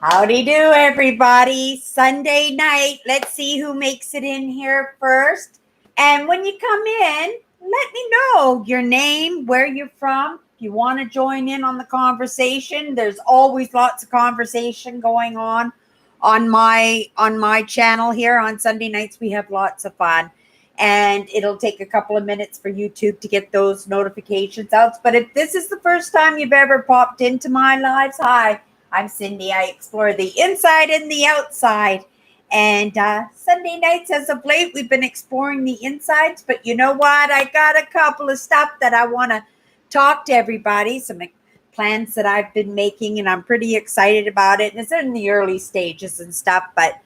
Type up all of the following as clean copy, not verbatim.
Howdy do, everybody. Sunday night. Let's see who makes it in here first. And when you come in, let me know your name, where you're from. If you want to join in on the conversation, there's always lots of conversation going on my channel here on Sunday nights. We have lots of fun. And it'll take a couple of minutes for YouTube to get those notifications out. But if this is the first time you've ever popped into my lives, hi. I'm Cindy. I explore the inside and the outside. And Sunday nights, as of late, we've been exploring the insides. But you know what? I got a couple of stuff that I want to talk to everybody. Some plans that I've been making, and I'm pretty excited about it. And it's in the early stages and stuff. But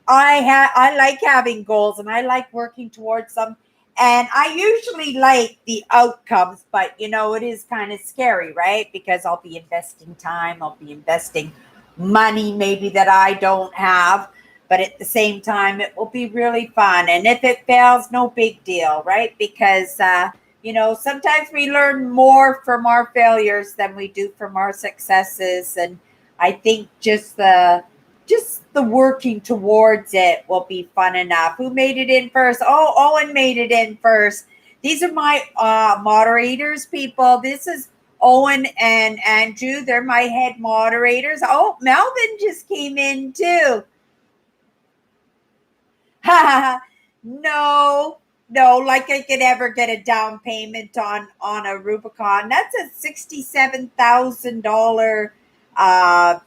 I like having goals, and I like working towards them. And I usually like the outcomes, but it is kind of scary, right? Because I'll be investing time, I'll be investing money maybe that I don't have, but at the same time, it will be really fun. And if it fails, no big deal, right? Because, sometimes we learn more from our failures than we do from our successes. And I think just the working towards it will be fun enough. Who made it in first? Oh, Owen made it in first. These are my moderators, people. This is Owen and Andrew. They're my head moderators. Oh, Melvin just came in too. No, like I could ever get a down payment on a Rubicon. That's a $67,000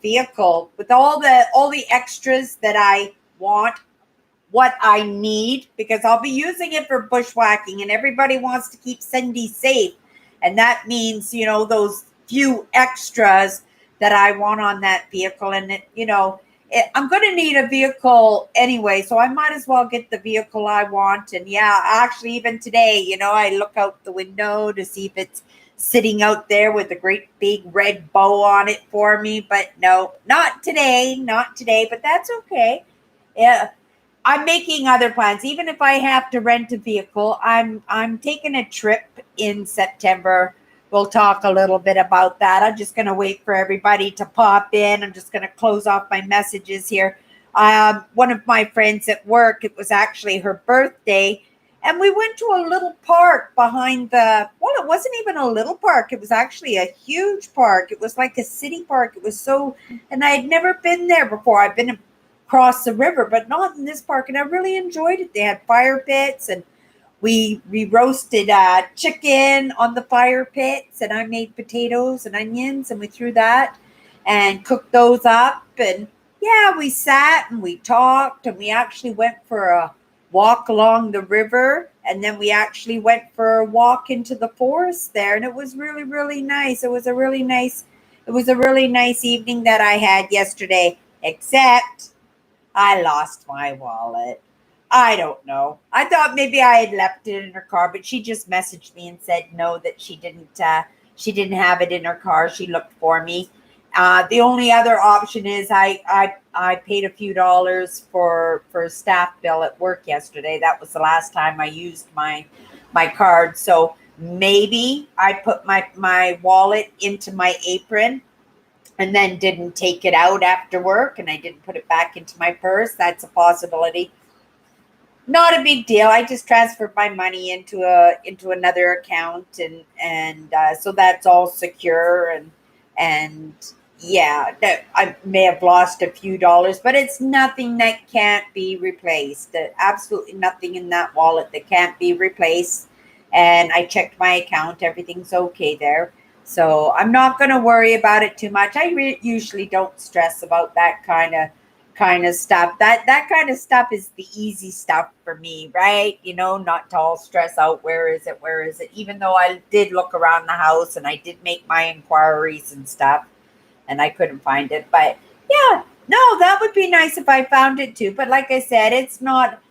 vehicle with all the extras that I want, what I need, because I'll be using it for bushwhacking, and everybody wants to keep Cindy safe, and that means those few extras that I want on that vehicle. And I'm going to need a vehicle anyway, so I might as well get the vehicle I want. And yeah, actually, even today, I look out the window to see if it's sitting out there with a great big red bow on it for me. But no, not today, but that's okay. Yeah, I'm making other plans. Even if I have to rent a vehicle, I'm taking a trip in September. We'll talk a little bit about that. I'm just going to wait for everybody to pop in. I'm just going to close off my messages here. One of my friends at work, it was actually her birthday, and we went to a little park behind it wasn't even a little park. It was actually a huge park. It was like a city park. It was and I had never been there before. I've been across the river, but not in this park. And I really enjoyed it. They had fire pits, and we roasted chicken on the fire pits, and I made potatoes and onions, and we threw that and cooked those up. And yeah, we sat and we talked, and we actually went for a walk along the river, and then we actually went for a walk into the forest there, and it was really, really nice. It was a really nice evening that I had yesterday, except I lost my wallet. I don't know. I thought maybe I had left it in her car, but she just messaged me and said no, that she didn't have it in her car. She looked for me. The only other option is I paid a few dollars for a staff bill at work yesterday. That was the last time I used my card. So maybe I put my wallet into my apron and then didn't take it out after work, and I didn't put it back into my purse. That's a possibility. Not a big deal. I just transferred my money into another account, and so that's all secure. And yeah, I may have lost a few dollars, but it's nothing that can't be replaced. Absolutely nothing in that wallet that can't be replaced. And I checked my account. Everything's okay there. So I'm not going to worry about it too much. I usually don't stress about that kind of stuff. That kind of stuff is the easy stuff for me, right? Not to all stress out. Where is it? Even though I did look around the house and I did make my inquiries and stuff, and I couldn't find it. But yeah, no, that would be nice if I found it too. But like I said, it's not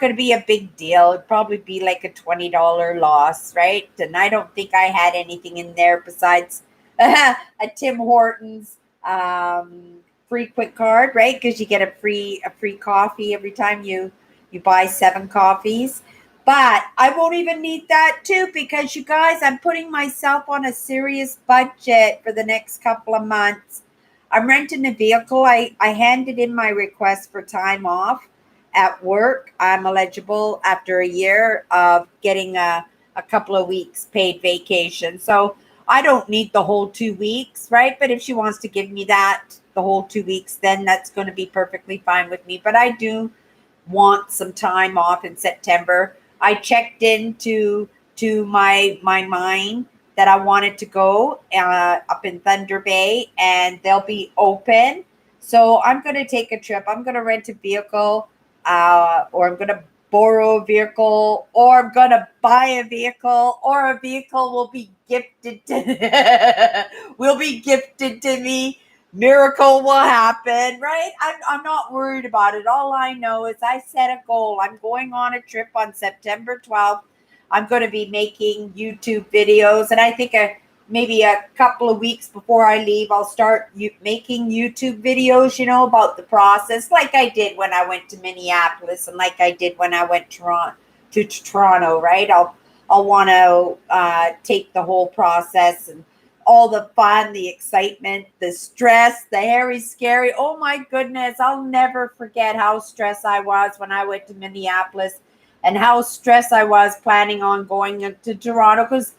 going to be a big deal. It'd probably be like a $20 loss, right? And I don't think I had anything in there besides a Tim Hortons free quick card, right? Because you get a free coffee every time you buy 7 coffees. But I won't even need that too, because you guys, I'm putting myself on a serious budget for the next couple of months. I'm renting a vehicle. I handed in my request for time off at work. I'm eligible after a year of getting a couple of weeks paid vacation. So I don't need the whole 2 weeks, right? But if she wants to give me that, the whole 2 weeks, then that's going to be perfectly fine with me. But I do want some time off in September. I checked into to my mine that I wanted to go up in Thunder Bay, and they'll be open. So I'm going to take a trip. I'm going to rent a vehicle, or I'm going to borrow a vehicle, or I'm going to buy a vehicle, or a vehicle will be gifted to will be gifted to me. Miracle will happen, right? I'm not worried about it. All I know is I set a goal. I'm going on a trip on September 12th. I'm going to be making YouTube videos, and I think maybe a couple of weeks before I leave, I'll start making YouTube videos, about the process, like I did when I went to Minneapolis, and like I did when I went to Toronto, right? I'll want to take the whole process and all the fun, the excitement, the stress, the hairy, scary. Oh my goodness, I'll never forget how stressed I was when I went to Minneapolis, and how stressed I was planning on going to Toronto, because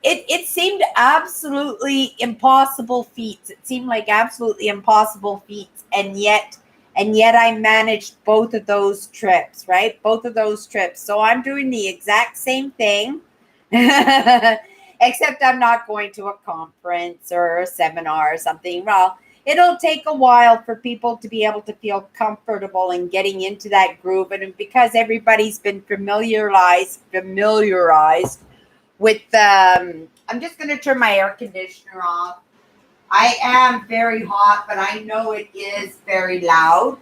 it seemed absolutely impossible feats. It seemed like absolutely impossible feats, and yet I managed both of those trips, right? Both of those trips. So I'm doing the exact same thing. Except I'm not going to a conference or a seminar or something. Well, it'll take a while for people to be able to feel comfortable in getting into that groove. And because everybody's been familiarized with, I'm just going to turn my air conditioner off. I am very hot, but I know it is very loud.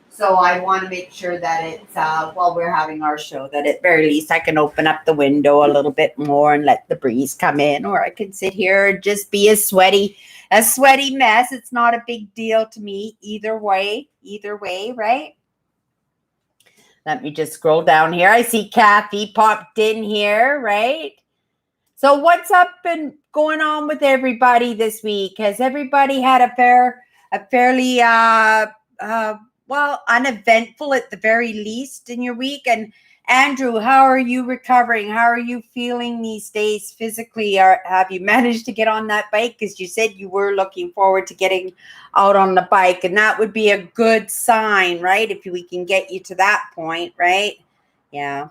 So I want to make sure that it's, while we're having our show, that at very least I can open up the window a little bit more and let the breeze come in, or I can sit here and just be a sweaty mess. It's not a big deal to me either way, right? Let me just scroll down here. I see Kathy popped in here, right? So what's up and going on with everybody this week? Has everybody had a fairly well, uneventful at the very least in your week? And Andrew, how are you recovering? How are you feeling these days physically? Have you managed to get on that bike? Because you said you were looking forward to getting out on the bike, and that would be a good sign, right? If we can get you to that point, right? Yeah.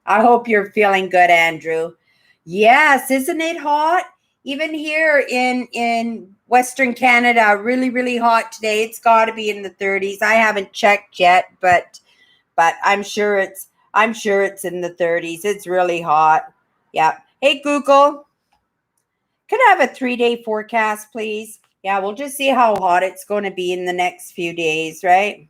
I hope you're feeling good, Andrew. Yes, isn't it hot? Even here in Western Canada, really, really hot today. It's got to be in the 30s. I haven't checked yet, but I'm sure it's in the 30s. It's really hot. Yeah. Hey, Google, could I have a 3-day forecast, please? Yeah, we'll just see how hot it's going to be in the next few days, right?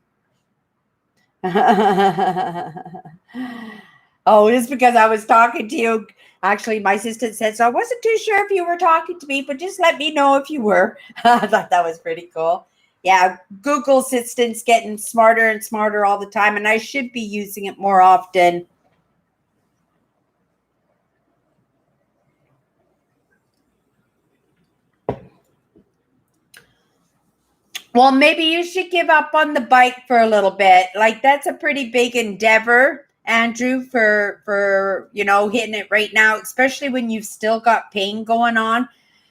Oh, just because I was talking to you. Actually, my assistant said, so I wasn't too sure if you were talking to me, but just let me know if you were. I thought that was pretty cool. Yeah, Google Assistant's getting smarter and smarter all the time, and I should be using it more often. Well, maybe you should give up on the bike for a little bit. Like, that's a pretty big endeavor, Andrew, for hitting it right now, especially when you've still got pain going on.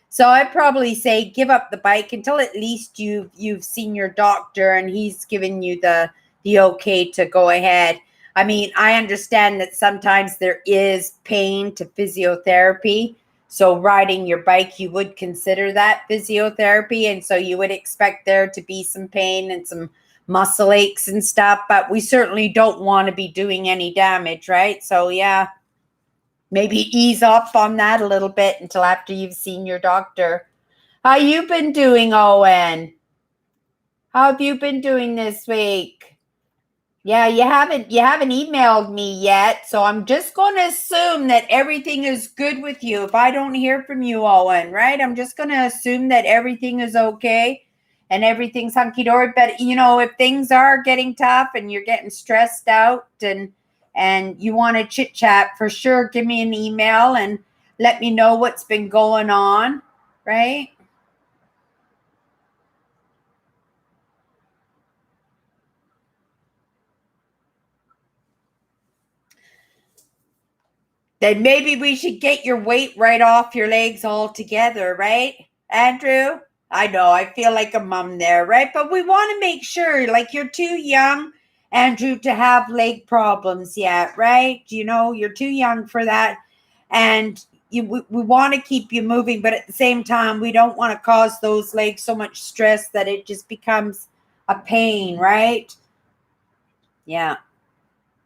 So I'd probably say give up the bike until at least you've seen your doctor and he's given you the okay to go ahead. I mean, I understand that sometimes there is pain to physiotherapy. So riding your bike, you would consider that physiotherapy. And so you would expect there to be some pain and some muscle aches and stuff. But we certainly don't want to be doing any damage, right? So yeah, maybe ease off on that a little bit until after you've seen your doctor. How you been doing, Owen? How have you been doing this week? Yeah, you haven't emailed me yet, so I'm just going to assume that everything is good with you. If I don't hear from you, Owen, right? I'm just going to assume that everything is okay and everything's hunky-dory. But, if things are getting tough and you're getting stressed out and you want to chit-chat, for sure, give me an email and let me know what's been going on, right? Then maybe we should get your weight right off your legs altogether, right, Andrew? I know, I feel like a mom there, right? But we want to make sure, like, you're too young, Andrew, to have leg problems yet, right? You know, you're too young for that. And we want to keep you moving, but at the same time, we don't want to cause those legs so much stress that it just becomes a pain, right? Yeah.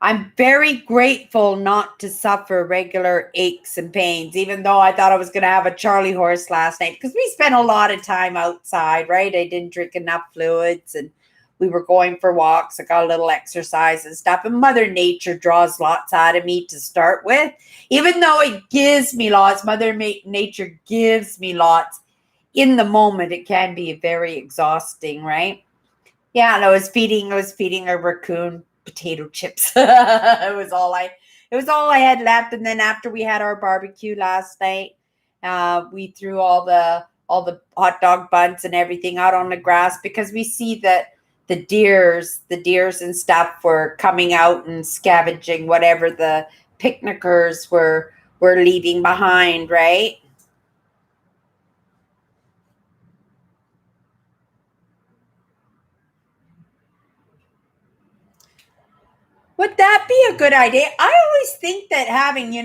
I'm very grateful not to suffer regular aches and pains, even though I thought I was going to have a Charlie horse last night because we spent a lot of time outside, right? I didn't drink enough fluids and we were going for walks. I got a little exercise and stuff. And Mother Nature draws lots out of me to start with. Even though it gives me lots, Mother Nature gives me lots. In the moment, it can be very exhausting, right? Yeah, and I was feeding a raccoon potato chips. It was all I had left. And then after we had our barbecue last night, we threw all the hot dog buns and everything out on the grass because we see that the deers and stuff were coming out and scavenging whatever the picnickers were leaving behind, right? Would that be a good idea? I always think that having,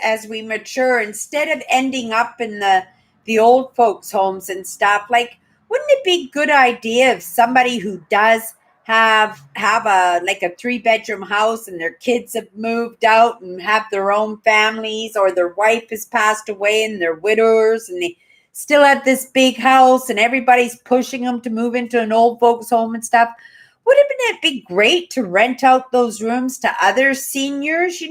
as we mature, instead of ending up in the old folks' homes and stuff, like, wouldn't it be a good idea if somebody who does have a 3-bedroom house and their kids have moved out and have their own families, or their wife has passed away and they're widowers and they still have this big house and everybody's pushing them to move into an old folks' home and stuff? Wouldn't it be great to rent out those rooms to other seniors,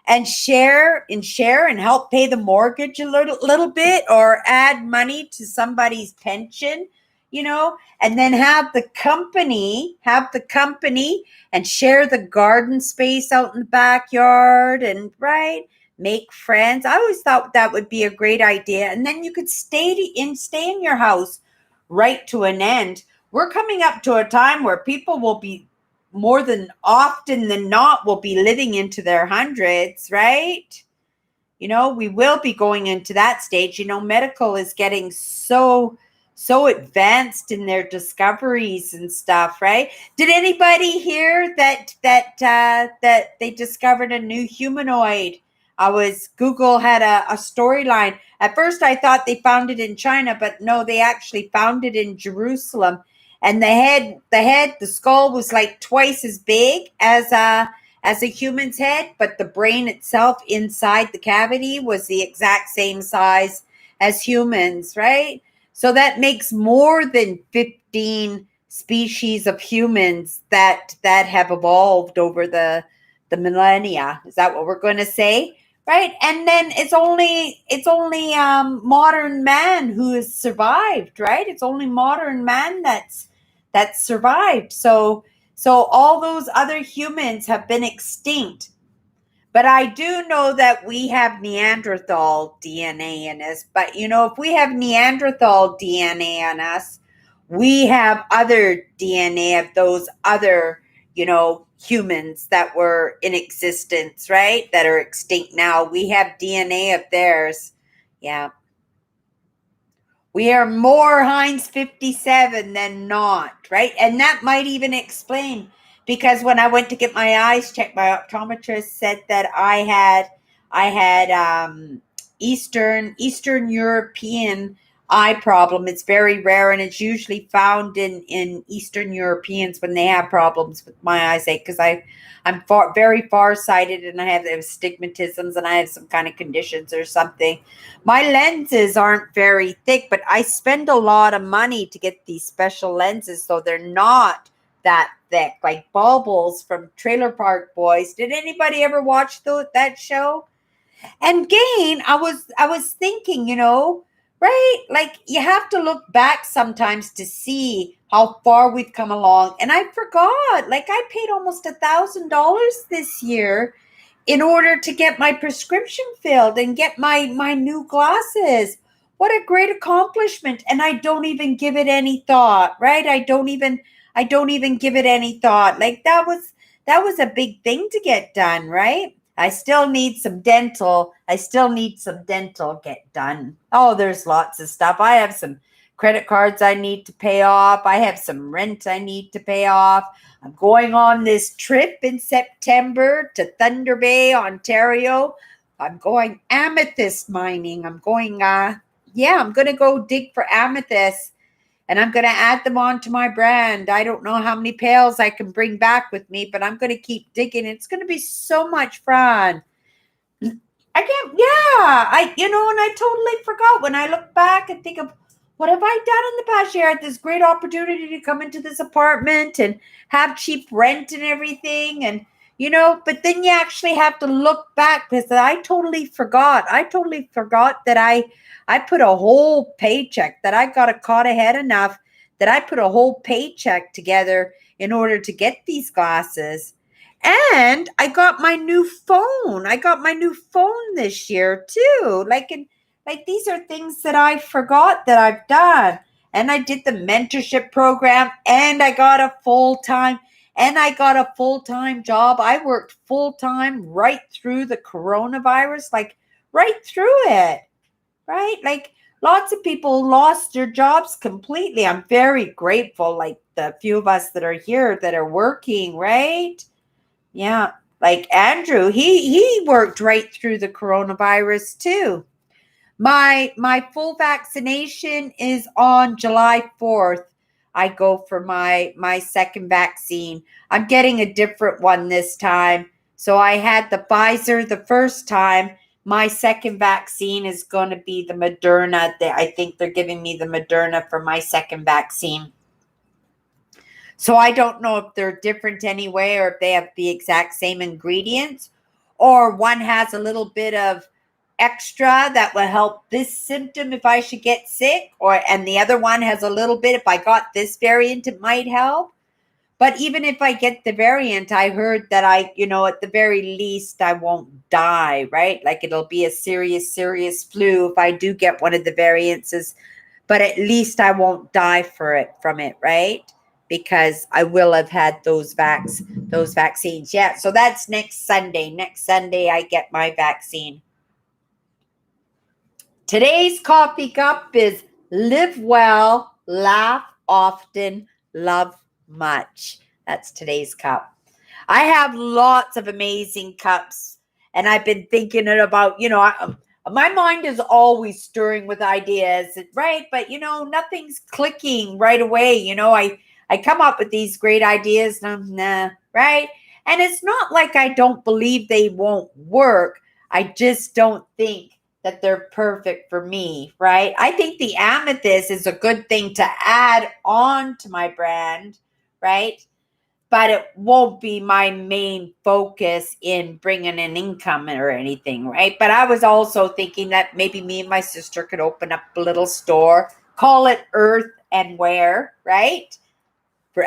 and share and help pay the mortgage a little bit, or add money to somebody's pension, and then have the company and share the garden space out in the backyard, and right, make friends. I always thought that would be a great idea. And then you could stay in your house right to an end. We're coming up to a time where people will be, more than often than not, will be living into their hundreds, right? We will be going into that stage. Medical is getting so advanced in their discoveries and stuff, right? Did anybody hear that they discovered a new humanoid? Google had a storyline. At first I thought they found it in China, but no, they actually found it in Jerusalem. And the skull was like twice as big as a human's head, but the brain itself inside the cavity was the exact same size as humans, right? So that makes more than 15 species of humans that have evolved over the millennia. Is that what we're going to say? Right? And then it's only modern man who has survived, right? It's only modern man that's survived. So all those other humans have been extinct. But I do know that we have Neanderthal DNA in us. But, if we have Neanderthal DNA in us, we have other DNA of those other, humans that were in existence, right? That are extinct now. We have DNA of theirs. Yeah. We are more Heinz 57 than not, right? And that might even explain, because when I went to get my eyes checked, my optometrist said that I had Eastern European eye problem. It's very rare, and it's usually found in Eastern Europeans when they have problems with my eyesight, because I'm very farsighted, and I have astigmatisms, and I have some kind of conditions or something. My lenses aren't very thick, but I spend a lot of money to get these special lenses, so they're not that thick, like Baubles from Trailer Park Boys. Did anybody ever watch that show? And Gain, I was thinking, right? Like, you have to look back sometimes to see how far we've come along. And I forgot, like, I paid almost $1,000 this year in order to get my prescription filled and get my new glasses. What a great accomplishment. And I don't even give it any thought, right? I don't even give it any thought. Like, that was a big thing to get done, right? I still need some dental. Get done. Oh, there's lots of stuff. I have some credit cards I need to pay off. I have some rent I need to pay off. I'm going on this trip in September to Thunder Bay, Ontario. I'm going amethyst mining. I'm going to go dig for amethyst, and I'm going to add them onto my brand. I don't know how many pails I can bring back with me, but I'm going to keep digging. It's going to be so much fun. I can't, and I totally forgot. When I look back and think of what have I done in the past year, I had this great opportunity to come into this apartment and have cheap rent and everything. And, but then you actually have to look back, because I totally forgot. That I put a whole paycheck, that I got caught ahead enough that I put a whole paycheck together in order to get these glasses. And I got my new phone. This year too. Like these are things that I forgot that I've done. And I did the mentorship program, and I got a full-time job. I worked full-time right through the coronavirus, like right through it. Right? Like lots of people lost their jobs completely. I'm very grateful, like the few of us that are here that are working, right? Yeah, like Andrew, he worked right through the coronavirus too. My full vaccination is on July 4th. I go for my second vaccine. I'm getting a different one this time. So I had the Pfizer the first time. My second vaccine is going to be the Moderna. I think they're giving me the Moderna for my second vaccine. So I don't know if they're different anyway, or if they have the exact same ingredients, or one has a little bit of extra that will help this symptom if I should get sick, and the other one has a little bit, if I got this variant, it might help. But even if I get the variant, I heard that at the very least, I won't die, right? Like it'll be a serious flu if I do get one of the variants, but at least I won't die from it, right? Because I will have had those vaccines. Yeah, so that's next Sunday. Next Sunday, I get my vaccine. Today's coffee cup is live well, laugh often, love much. That's today's cup. I have lots of amazing cups, and I've been thinking about, my mind is always stirring with ideas, right? But, nothing's clicking right away. I come up with these great ideas, right? And it's not like I don't believe they won't work. I just don't think that they're perfect for me, right? I think the amethyst is a good thing to add on to my brand, right? But it won't be my main focus in bringing in income or anything, right? But I was also thinking that maybe me and my sister could open up a little store, call it Earth and Wear, right?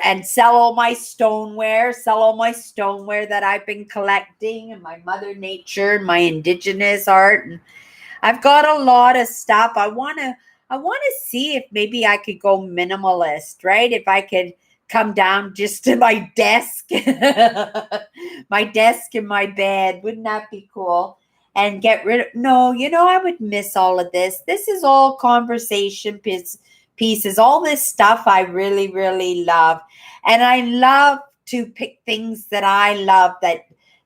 And sell all my stoneware that I've been collecting, and my Mother Nature and my Indigenous art. And I've got a lot of stuff. I want to see if maybe I could go minimalist, right? If I could come down just to my desk, my desk and my bed. Wouldn't that be cool? And get rid of, no, I would miss all of this. This is all conversation pieces, all this stuff I really, really love. And I love to pick things that I love that,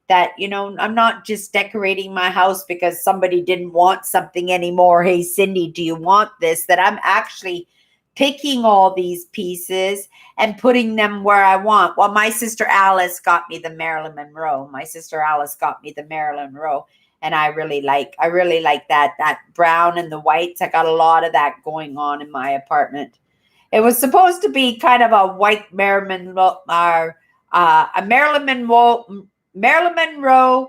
I'm not just decorating my house because somebody didn't want something anymore. Hey, Cindy, do you want this? That I'm actually picking all these pieces and putting them where I want. Well, my sister Alice got me the Marilyn Monroe. And I really like that brown and the whites. I got a lot of that going on in my apartment. It was supposed to be kind of a white Marilyn Monroe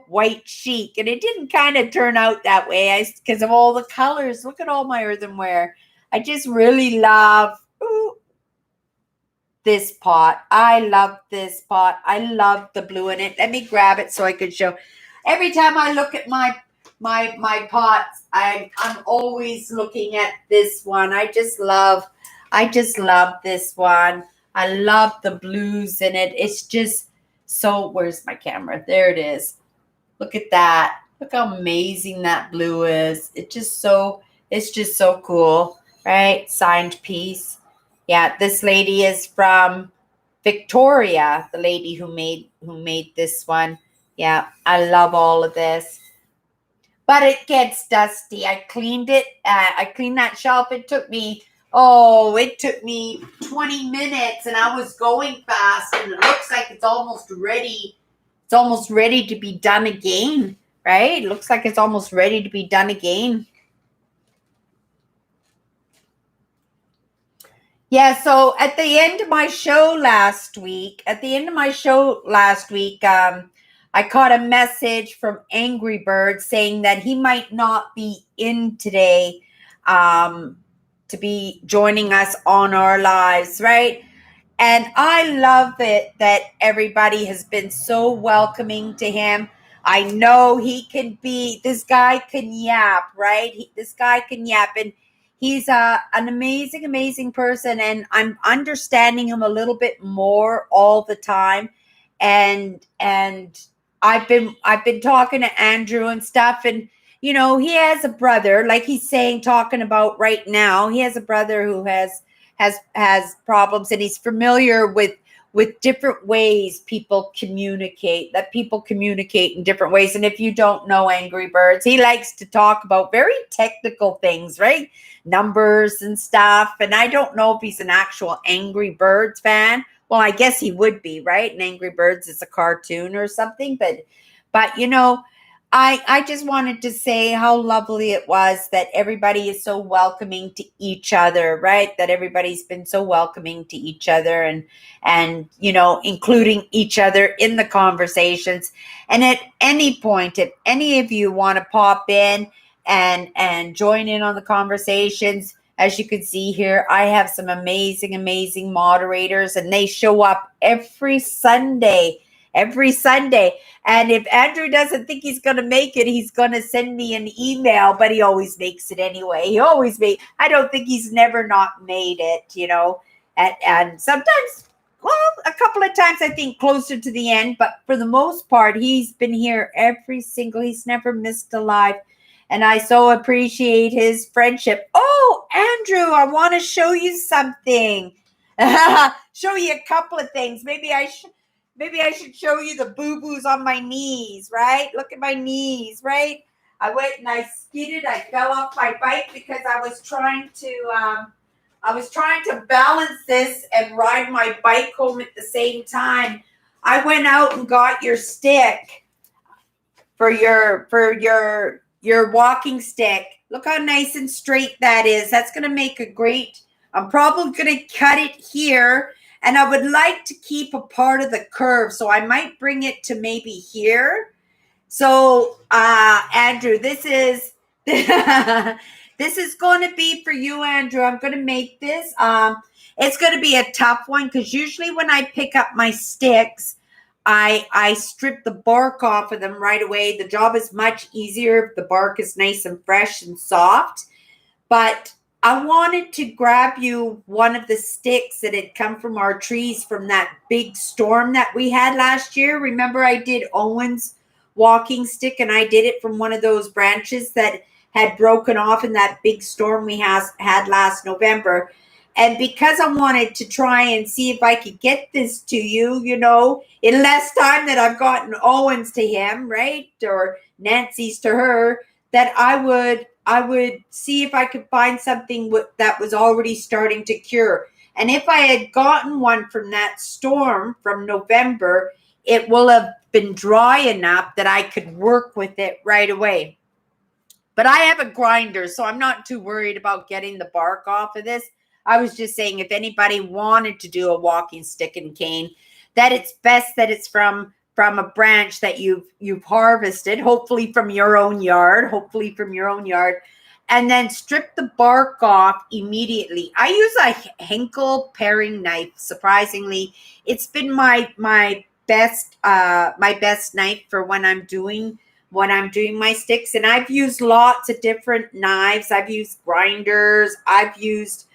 white chic, and it didn't kind of turn out that way because of all the colors. Look at all my earthenware. I just really love this pot. I love this pot. I love the blue in it. Let me grab it so I could show. Every time I look at my pots, I'm always looking at this one. I just love this one. I love the blues in it. It's just so, where's my camera? There it is. Look at that. Look how amazing that blue is. It's just so cool, right? Signed piece. Yeah, this lady is from Victoria, the lady who made this one. Yeah, I love all of this. But it gets dusty. I cleaned it. I cleaned that shelf. It took me 20 minutes and I was going fast and it looks like it's almost ready. It's almost ready to be done again, right? It looks like it's almost ready to be done again. Yeah, so at the end of my show last week, I caught a message from Angry Bird saying that he might not be in today to be joining us on our lives, right? And I love it that everybody has been so welcoming to him. I know this guy can yap, right? This guy can yap. And he's an amazing, amazing person. And I'm understanding him a little bit more all the time. And I've been talking to Andrew and stuff. And, he has a brother, like he's saying, talking about right now. He has a brother who has problems, and he's familiar with different ways people communicate, in different ways. And if you don't know Angry Birds, he likes to talk about very technical things, right? Numbers and stuff. And I don't know if he's an actual Angry Birds fan. Well, I guess he would be, right? And Angry Birds is a cartoon or something, but I just wanted to say how lovely it was that everybody is so welcoming to each other, right? That everybody's been so welcoming to each other and including each other in the conversations. And at any point, if any of you want to pop in and join in on the conversations, as you can see here, I have some amazing, amazing moderators, and they show up every Sunday. And if Andrew doesn't think he's going to make it, he's going to send me an email, but he always makes it anyway. I don't think he's never not made it, and sometimes, well, a couple of times I think closer to the end, but for the most part, he's been here he's never missed a live. And I so appreciate his friendship. Oh, Andrew, I want to show you something. Show you a couple of things. Maybe I should show you the boo-boos on my knees, right? Look at my knees, right? I went and I skidded. I fell off my bike because I was trying to balance this and ride my bike home at the same time. I went out and got your stick for your walking stick. Look how nice and straight that is. That's going to make a great, I'm probably going to cut it here. And I would like to keep a part of the curve. So I might bring it to maybe here. So, Andrew, this is this is going to be for you, Andrew. I'm going to make this. It's going to be a tough one because usually when I pick up my sticks, I strip the bark off of them right away. The job is much easier if the bark is nice and fresh and soft. But I wanted to grab you one of the sticks that had come from our trees from that big storm that we had last year. Remember, I did Owen's walking stick, and I did it from one of those branches that had broken off in that big storm we had last November. And because I wanted to try and see if I could get this to you, in less time that I've gotten Owen's to him, right? Or Nancy's to her, that I would see if I could find something that was already starting to cure. And if I had gotten one from that storm from November, it will have been dry enough that I could work with it right away. But I have a grinder, so I'm not too worried about getting the bark off of this. I was just saying if anybody wanted to do a walking stick and cane, that it's best that it's from a branch that you've harvested, hopefully from your own yard, and then strip the bark off immediately. I use a Henkel paring knife. Surprisingly, it's been my best knife for when I'm doing my sticks. And I've used lots of different knives. I've used grinders. I've used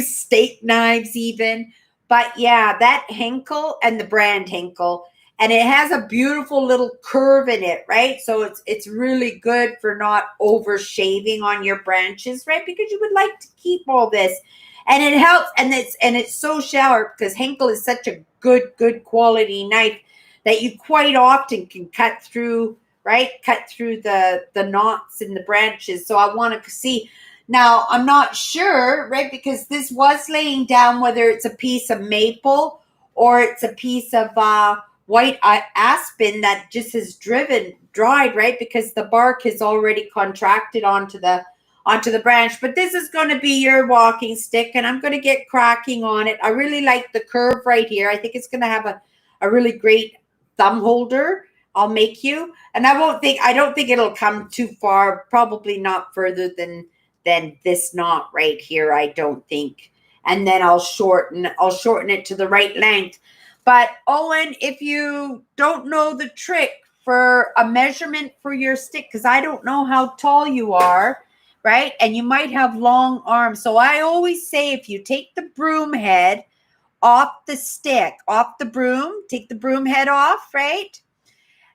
steak knives even. But yeah, that Henkel and the brand Henkel. and it has a beautiful little curve in it, right? So it's really good for not over shaving on your branches, right? Because you would like to keep all this, and it helps, and it's so sharp because Henkel is such a good quality knife that you quite often can cut through, right? Cut through the knots in the branches. So I want to see. Now, I'm not sure, right? Because this was laying down whether it's a piece of maple or it's a piece of white aspen that just has dried, right? Because the bark has already contracted onto the branch. But this is going to be your walking stick, and I'm going to get cracking on it. I really like the curve right here. I think it's going to have a really great thumb holder. I'll make you, and I don't think it'll come too far, probably not further than this knot right here, I don't think. And then I'll shorten it to the right length. But Owen, if you don't know the trick for a measurement for your stick, because I don't know how tall you are, right? And you might have long arms. So I always say, if you take the broom head off the stick, off the broom, take the broom head off, right?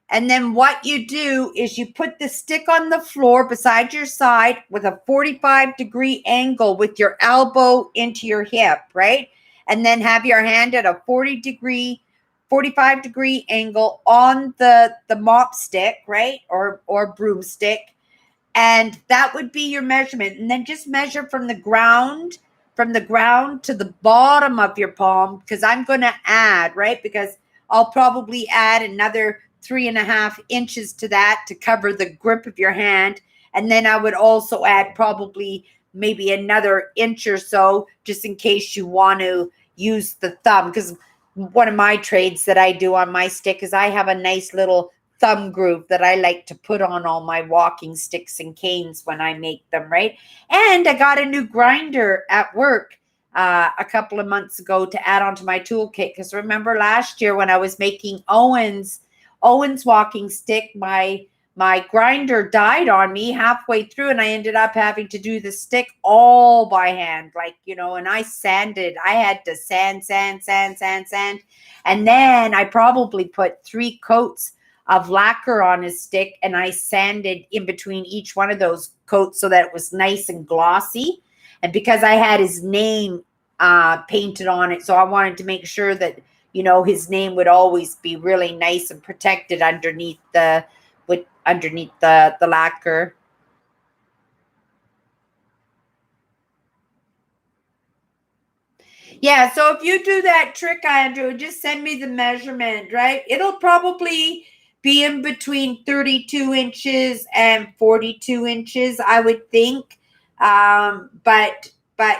And then what you do is you put the stick on the floor beside your side with a 45-degree angle with your elbow into your hip, right? And then have your hand at a 45-degree angle on the mop stick, right? Or broomstick. And that would be your measurement. And then just measure from the ground to the bottom of your palm, because I'm going to add, right? Because I'll probably add another 3.5 inches to that to cover the grip of your hand. And then I would also add probably maybe another inch or so, just in case you want to use the thumb. Because one of my trades that I do on my stick is I have a nice little thumb groove that I like to put on all my walking sticks and canes when I make them, right? And I got a new grinder at work a couple of months ago to add onto my toolkit. Because remember last year when I was making Owen's walking stick, my grinder died on me halfway through, and I ended up having to do the stick all by hand, and I sanded. I had to sand. And then I probably put 3 coats of lacquer on his stick, and I sanded in between each one of those coats so that it was nice and glossy. And because I had his name painted on it, so I wanted to make sure that his name would always be really nice and protected underneath the lacquer. Yeah, so if you do that trick, Andrew, just send me the measurement, right? It'll probably be in between 32 inches and 42 inches, I would think. But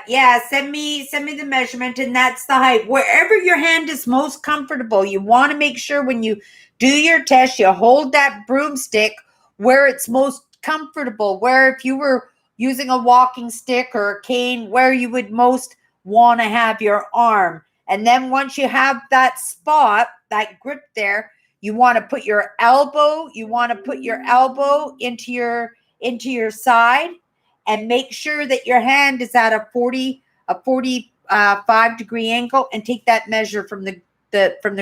yeah, send me the measurement, and that's the height. Wherever your hand is most comfortable, you want to make sure when you do your test, you hold that broomstick where it's most comfortable, where if you were using a walking stick or a cane, where you would most want to have your arm. And then once you have that spot, that grip there, you want to put your elbow into your side, and make sure that your hand is at a 45-degree angle, and take that measure from the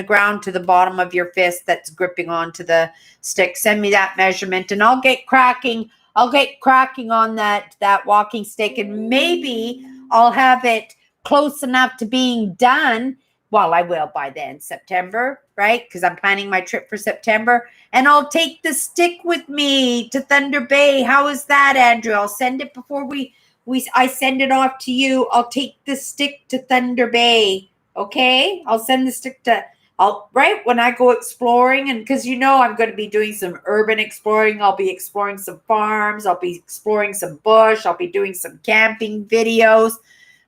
ground to the bottom of your fist that's gripping onto the stick. Send me that measurement, and I'll get cracking on that walking stick, and maybe I'll have it close enough to being done. Well, I will by then, September, right? Because I'm planning my trip for September. And I'll take the stick with me to Thunder Bay. How is that, Andrew? I'll send it before I send it off to you. I'll take the stick to Thunder Bay. Okay? I'll send the stick right when I go exploring. And because I'm going to be doing some urban exploring. I'll be exploring some farms. I'll be exploring some bush. I'll be doing some camping videos.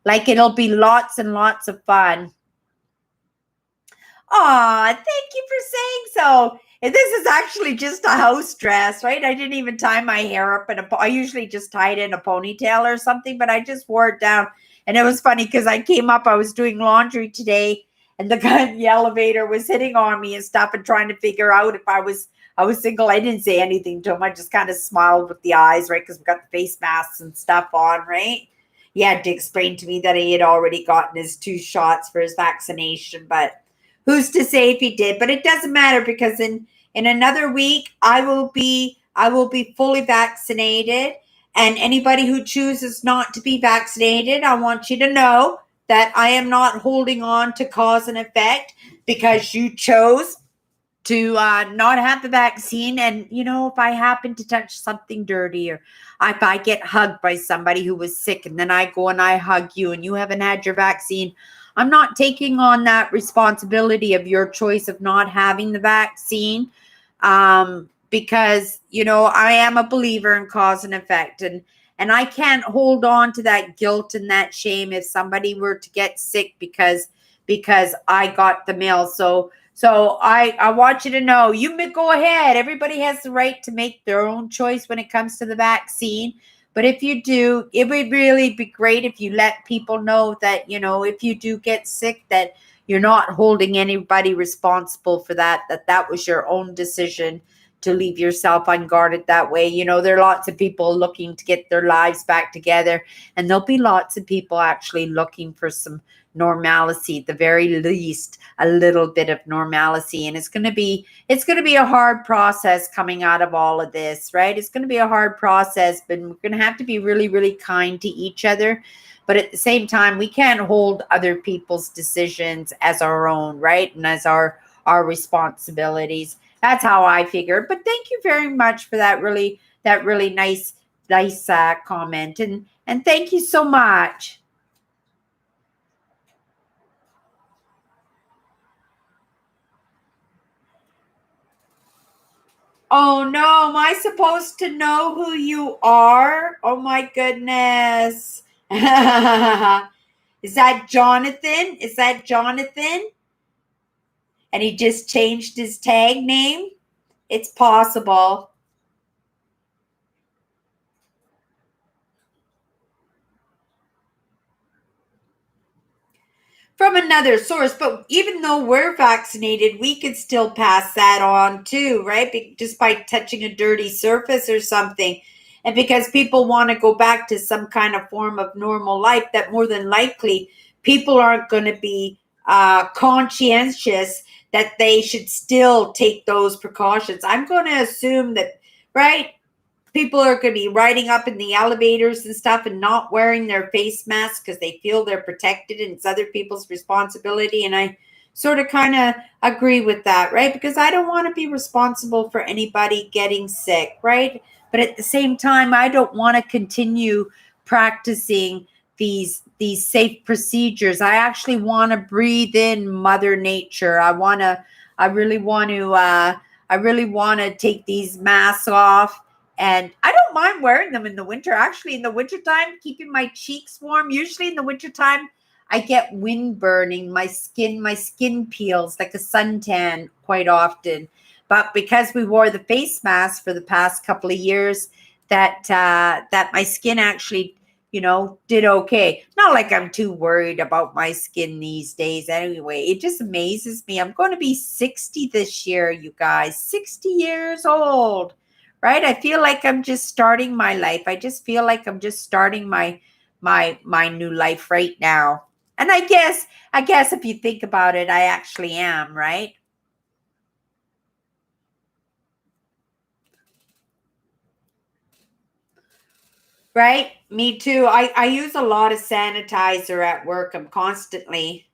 It'll be lots and lots of fun. Aw, thank you for saying so. And this is actually just a house dress, right? I didn't even tie my hair up I usually just tie it in a ponytail or something, but I just wore it down. And it was funny because I came up, I was doing laundry today, and the guy in the elevator was hitting on me and stuff and trying to figure out if I was single. I didn't say anything to him. I just kind of smiled with the eyes, right? Because we got the face masks and stuff on, right? He had to explain to me that he had already gotten his 2 shots for his vaccination, but Who's to say if he did? But it doesn't matter because in another week I will be fully vaccinated. And anybody who chooses not to be vaccinated, I want you to know that I am not holding on to cause and effect because you chose to not have the vaccine. And, if I happen to touch something dirty, or if I get hugged by somebody who was sick and then I go and I hug you and you haven't had your vaccine, I'm not taking on that responsibility of your choice of not having the vaccine, because, I am a believer in cause and effect. And I can't hold on to that guilt and that shame if somebody were to get sick because I got the mail. So I want you to know, you may go ahead. Everybody has the right to make their own choice when it comes to the vaccine. But if you do, it would really be great if you let people know that, if you do get sick, that you're not holding anybody responsible for that was your own decision to leave yourself unguarded that way. There are lots of people looking to get their lives back together, and there'll be lots of people actually looking for some normalcy, at the very least, a little bit of normalcy. And it's going to be a hard process coming out of all of this, right? It's going to be a hard process, but we're going to have to be really, really kind to each other. But at the same time, we can't hold other people's decisions as our own, right? And as our responsibilities. That's how I figure. But thank you very much for that really nice comment. And thank you so much. Oh no, am I supposed to know who you are? Oh my goodness. Is that Jonathan? Is that Jonathan? And he just changed his tag name? It's possible. From another source, but even though we're vaccinated, we could still pass that on too, right? Just by touching a dirty surface or something. And because people want to go back to some kind of form of normal life, that more than likely people aren't going to be conscientious that they should still take those precautions. I'm going to assume that, right? People are going to be riding up in the elevators and stuff and not wearing their face masks because they feel they're protected and it's other people's responsibility. And I sort of kind of agree with that, right? Because I don't want to be responsible for anybody getting sick, right? But at the same time, I don't want to continue practicing these safe procedures. I actually want to breathe in Mother Nature. I really want to take these masks off. And I don't mind wearing them in the winter. Actually, in the wintertime, keeping my cheeks warm. Usually in the wintertime, I get wind burning. My skin peels like a suntan quite often. But because we wore the face mask for the past couple of years, that my skin actually, did okay. Not like I'm too worried about my skin these days anyway. It just amazes me. I'm going to be 60 this year, you guys. 60 years old. Right? I feel like I'm just starting my life. I just feel like I'm just starting my new life right now. And I guess if you think about it, I actually am, right? Right? Me too. I use a lot of sanitizer at work. I'm constantly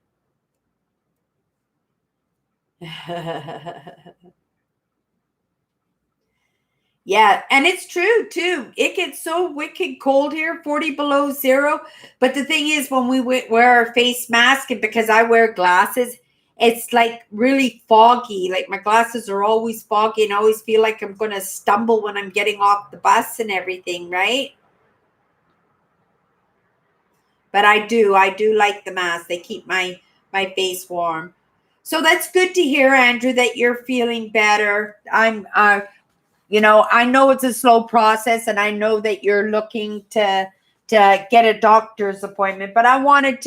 Yeah, and it's true too. It gets so wicked cold here, 40 below zero. But the thing is, when we wear our face mask, and because I wear glasses, it's like really foggy. Like my glasses are always foggy, and I always feel like I'm going to stumble when I'm getting off the bus and everything, right? But I do like the mask. They keep my face warm. So that's good to hear, Andrew, that you're feeling better. I know it's a slow process, and I know that you're looking to get a doctor's appointment, but I wanted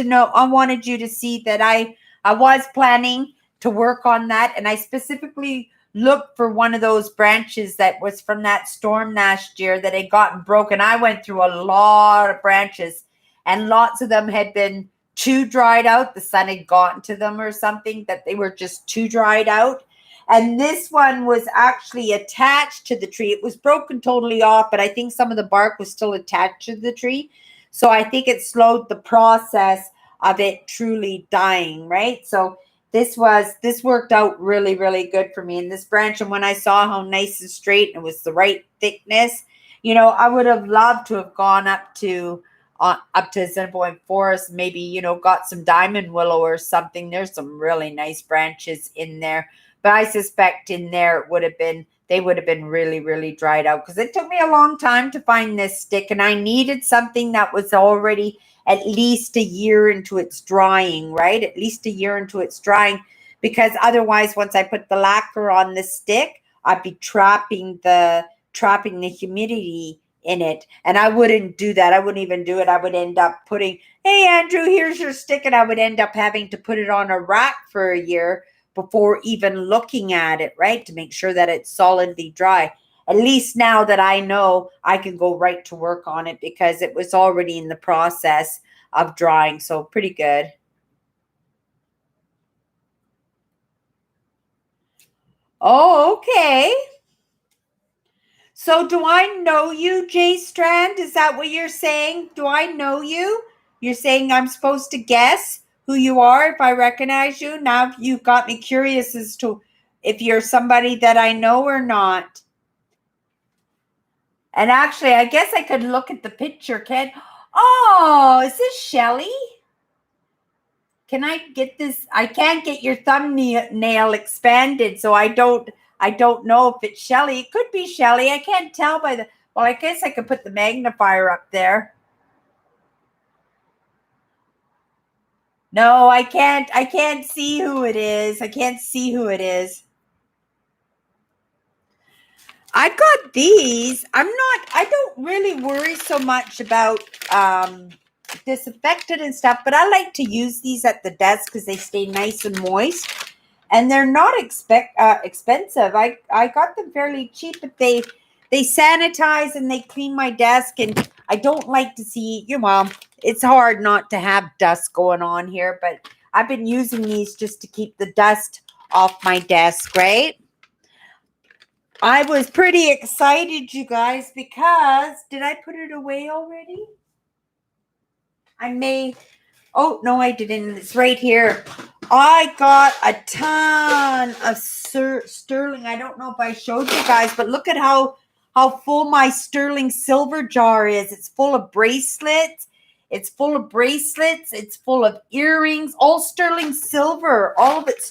you to see that I was planning to work on that, and I specifically looked for one of those branches that was from that storm last year that had gotten broken. I went through a lot of branches, and lots of them had been too dried out. The sun had gotten to them or something, that they were just too dried out. And this one was actually attached to the tree. It was broken totally off, but I think some of the bark was still attached to the tree. So I think it slowed the process of it truly dying, right? So this worked out really, really good for me. And this branch, and when I saw how nice and straight and it was the right thickness, I would have loved to have gone up to Assiniboine Forest, maybe, got some diamond willow or something. There's some really nice branches in there. But I suspect in there they would have been really, really dried out, because it took me a long time to find this stick, and I needed something that was already at least a year into its drying, right? At least a year into its drying, because otherwise, once I put the lacquer on the stick, I'd be trapping the humidity in it, and I wouldn't do that. I wouldn't even do it. I would end up putting, hey, Andrew, here's your stick, and I would end up having to put it on a rack for a year before even looking at it, right? To make sure that it's solidly dry. At least now that I know, I can go right to work on it because it was already in the process of drying. So pretty good. Oh, okay. So do I know you, Jay Strand? Is that what you're saying? Do I know you? You're saying I'm supposed to guess who you are if I recognize you? Now you've got me curious as to if you're somebody that I know or not. And actually, I guess I could look at the picture, Ken. Oh, is this Shelly? Can I get this? I can't get your thumbnail expanded, so I don't know if it's Shelly. It could be Shelly. I can't tell by the, well, I guess I could put the magnifier up there. No, I can't see who it is. I can't see who it is. I got these. I don't really worry so much about disinfectant and stuff, but I like to use these at the desk because they stay nice and moist. And they're not expensive. I got them fairly cheap, but they sanitize and they clean my desk. And I don't like to see, it's hard not to have dust going on here, but I've been using these just to keep the dust off my desk, right? I was pretty excited, you guys, because did I put it away already? Oh, no, I didn't. It's right here. I got a ton of sterling. I don't know if I showed you guys, but look at how full my sterling silver jar is. It's full of bracelets. It's full of earrings, all sterling silver, all of it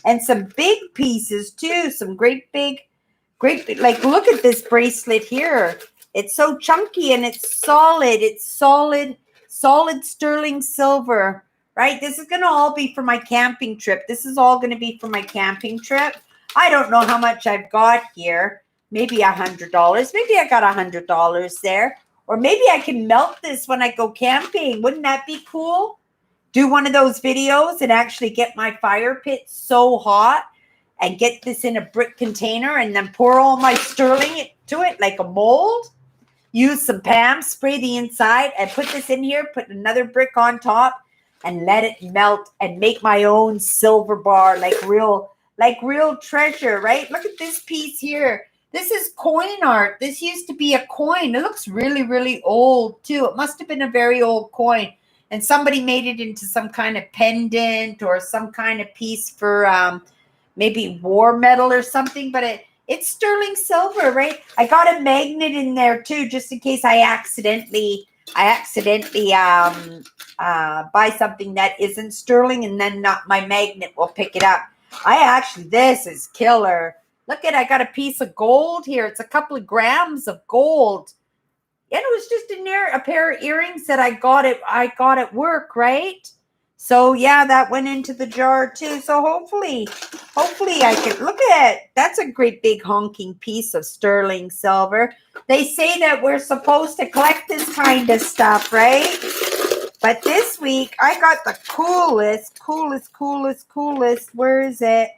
and some big pieces too. Some great big, like look at this bracelet here. It's so chunky and it's solid. It's solid sterling silver, right? This is going to all be for my camping trip. I don't know how much I've got here. Maybe $100. Maybe I got $100 there. Or maybe I can melt this when I go camping. Wouldn't that be cool? Do one of those videos and actually get my fire pit so hot and get this in a brick container and then pour all my sterling into it like a mold. Use some PAM, spray the inside, and put this in here, put another brick on top, and let it melt and make my own silver bar, like real treasure, right? Look at this piece here. This is coin art. This used to be a coin. It looks really, really old, too. It must have been a very old coin. And somebody made it into some kind of pendant or some kind of piece for maybe war medal or something, but it's sterling silver, right? I got a magnet in there too, just in case I accidentally buy something that isn't sterling, and then not my magnet will pick it up. This is killer. Look at, I got a piece of gold here. It's a couple of grams of gold. And it was just a pair of earrings that I got at work, right? So yeah, that went into the jar too. So hopefully I can look at it. That's a great big honking piece of sterling silver. They say that we're supposed to collect this kind of stuff, right? But this week I got the coolest. Where is it?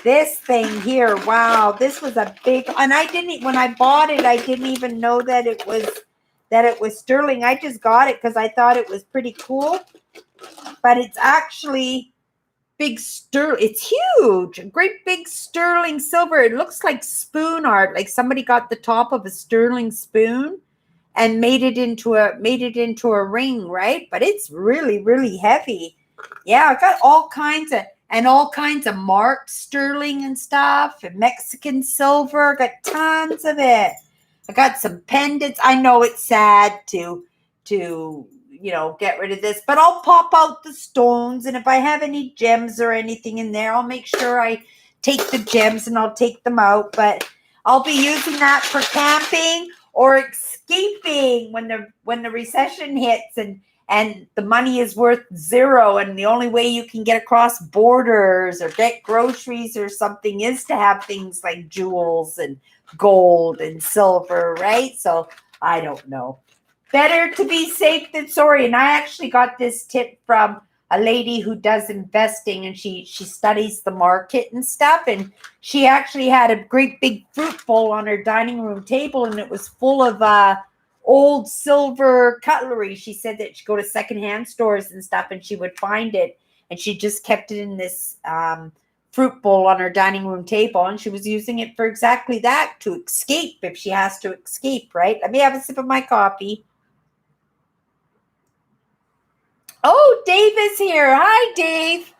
This thing here. Wow, this was a big, and when I bought it, I didn't even know that it was sterling. I just got it because I thought it was pretty cool. but it's actually it's huge, a great big sterling silver. It looks like spoon art, like somebody got the top of a sterling spoon and made it into a ring, right? But it's really, really heavy. Yeah, I got all kinds of marked sterling and stuff, and Mexican silver. I got tons of it. I got some pendants. I know it's sad to get rid of this, but I'll pop out the stones, and if I have any gems or anything in there, I'll make sure I take the gems and I'll take them out. But I'll be using that for camping or escaping when the recession hits and the money is worth zero, and the only way you can get across borders or get groceries or something is to have things like jewels and gold and silver, right? So I don't know. Better to be safe than sorry. And I actually got this tip from a lady who does investing, and she studies the market and stuff. And she actually had a great big fruit bowl on her dining room table, and it was full of old silver cutlery. She said that she'd go to secondhand stores and stuff, and she would find it, and she just kept it in this fruit bowl on her dining room table, and she was using it for exactly that, to escape if she has to escape, right? Let me have a sip of my coffee. Oh, Dave is here. Hi, Dave.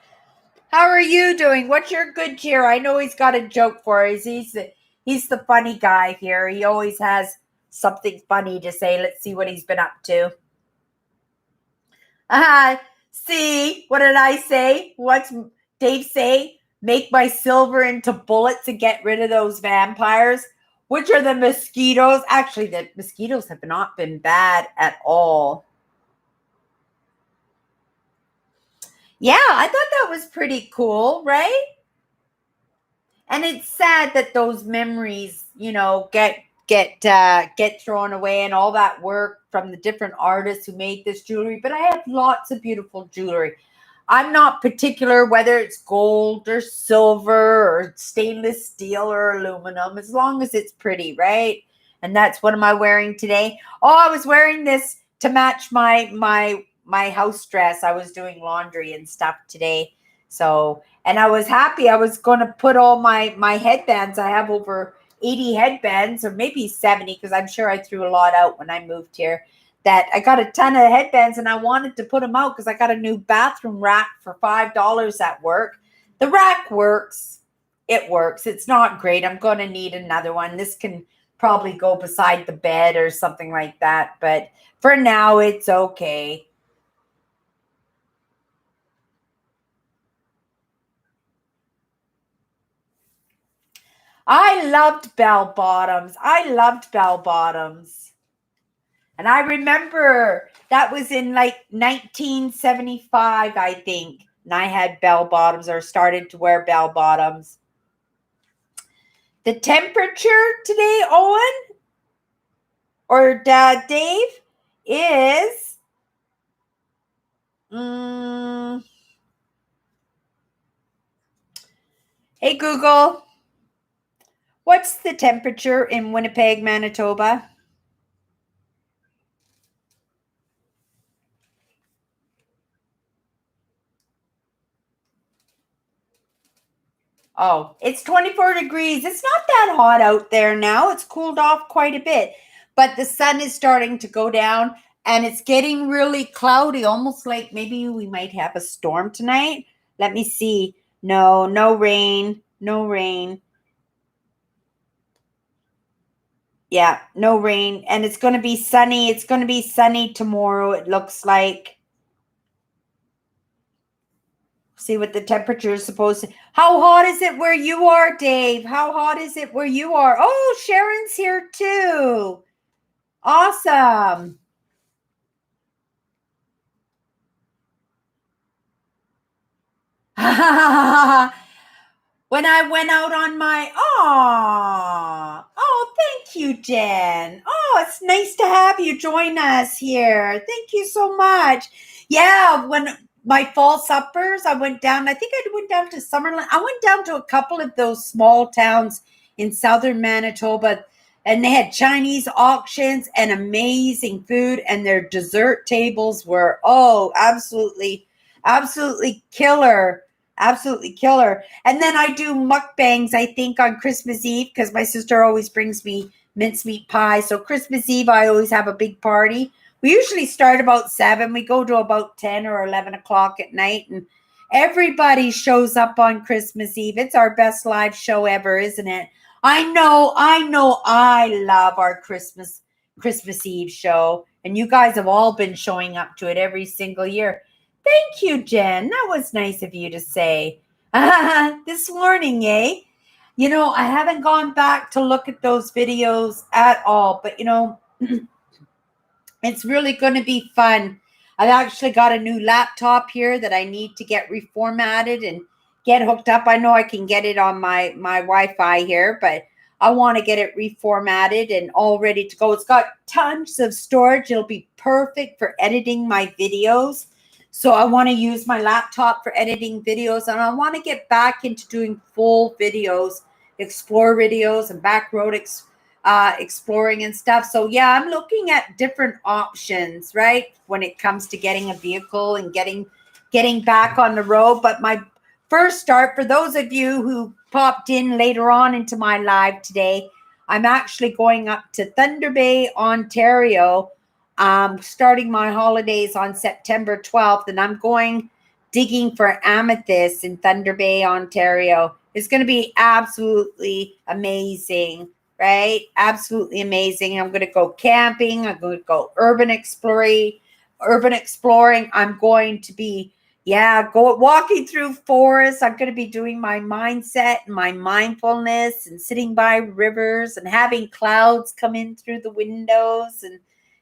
How are you doing? What's your good cheer? I know he's got a joke for us. He's the funny guy here. He always has something funny to say. Let's see what he's been up to. See, what did I say? What's Dave say? Make my silver into bullets and get rid of those vampires. Which are the mosquitoes? Actually, the mosquitoes have not been bad at all. Yeah, I thought that was pretty cool, right? And it's sad that those memories, get thrown away, and all that work from the different artists who made this jewelry. But I have lots of beautiful jewelry. I'm not particular whether it's gold or silver or stainless steel or aluminum, as long as it's pretty, right? And that's what am I wearing today? Oh, I was wearing this to match my house dress. I was doing laundry and stuff today. So, and I was happy. I was going to put all my headbands. I have over 80 headbands, or maybe 70, because I'm sure I threw a lot out when I moved here. That I got a ton of headbands, and I wanted to put them out because I got a new bathroom rack for $5 at work. The rack works. It works. It's not great. I'm going to need another one. This can probably go beside the bed or something like that. But for now, it's okay. I loved bell bottoms. And I remember that was in like 1975, I think. And I had bell bottoms, or started to wear bell bottoms. The temperature today, Owen or Dave, is hey Google, what's the temperature in Winnipeg, Manitoba? Oh, it's 24 degrees. It's not that hot out there now. It's cooled off quite a bit, but the sun is starting to go down, and it's getting really cloudy, almost like maybe we might have a storm tonight. Let me see. No rain. Yeah, no rain. And it's going to be sunny. It's going to be sunny tomorrow, it looks like. See what the temperature is supposed to. How hot is it where you are, Dave? How hot is it where you are? Oh, Sharon's here too. Awesome. When I went out on my, thank you, Jen. Oh, it's nice to have you join us here. Thank you so much. Yeah, when my fall suppers, I went down, I think I went down to Summerland. I went down to a couple of those small towns in southern Manitoba, and they had Chinese auctions and amazing food, and their dessert tables were, absolutely Absolutely killer. Absolutely killer. And then I do mukbangs, I think, on Christmas Eve because my sister always brings me mincemeat pie. So Christmas Eve, I always have a big party. We usually start about 7. We go to about 10 or 11 o'clock at night. And everybody shows up on Christmas Eve. It's our best live show ever, isn't it? I love our Christmas Eve show. And you guys have all been showing up to it every single year. Thank you, Jen. That was nice of you to say. This morning, eh? I haven't gone back to look at those videos at all, but it's really going to be fun. I've actually got a new laptop here that I need to get reformatted and get hooked up. I know I can get it on my Wi-Fi here, but I want to get it reformatted and all ready to go. It's got tons of storage. It'll be perfect for editing my videos. So I want to use my laptop for editing videos, and I want to get back into doing full videos, explore videos and back road exploring and stuff. So yeah, I'm looking at different options, right, when it comes to getting a vehicle and getting back on the road. But my first start, for those of you who popped in later on into my live today, I'm actually going up to Thunder Bay, Ontario, starting my holidays on September 12th, and I'm going digging for amethyst in Thunder Bay, Ontario. It's going to be absolutely amazing, right? Absolutely amazing. I'm going to go camping. I'm going to go urban exploring. I'm going to be, go walking through forests. I'm going to be doing my mindset and my mindfulness and sitting by rivers and having clouds come in through the windows. And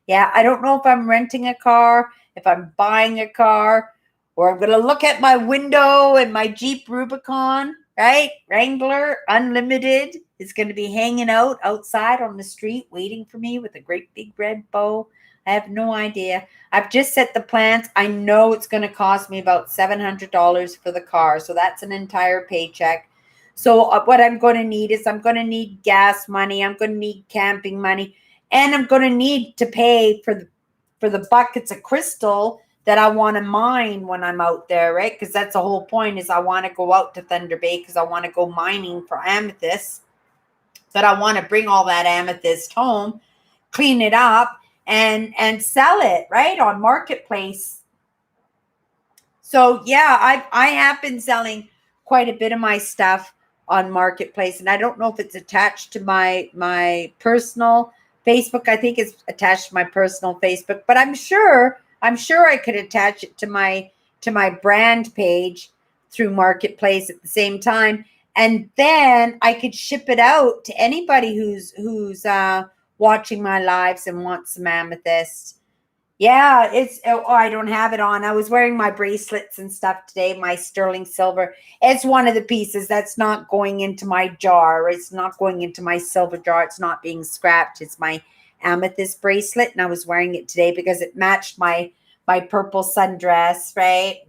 I don't know if I'm renting a car, if I'm buying a car, or I'm going to look at my window and my Jeep Rubicon, right? Wrangler Unlimited is going to be hanging out outside on the street waiting for me with a great big red bow. I have no idea. I've just set the plans. I know it's going to cost me about $700 for the car. So that's an entire paycheck. So what I'm going to need is I'm going to need gas money. I'm going to need camping money. And I'm going to need to pay for the buckets of crystal that I want to mine when I'm out there, right? Because that's the whole point, is I want to go out to Thunder Bay because I want to go mining for amethyst. But I want to bring all that amethyst home, clean it up, and sell it, right, on Marketplace. So I have been selling quite a bit of my stuff on Marketplace, and I don't know if it's attached to my personal Facebook. I think it's attached to my personal Facebook, but I'm sure I could attach it to my brand page through Marketplace at the same time, and then I could ship it out to anybody who's watching my lives and wants some amethyst. Yeah, I don't have it on. I was wearing my bracelets and stuff today, my sterling silver. It's one of the pieces that's not going into my jar. It's not going into my silver jar. It's not being scrapped. It's my amethyst bracelet, and I was wearing it today because it matched my purple sundress, right?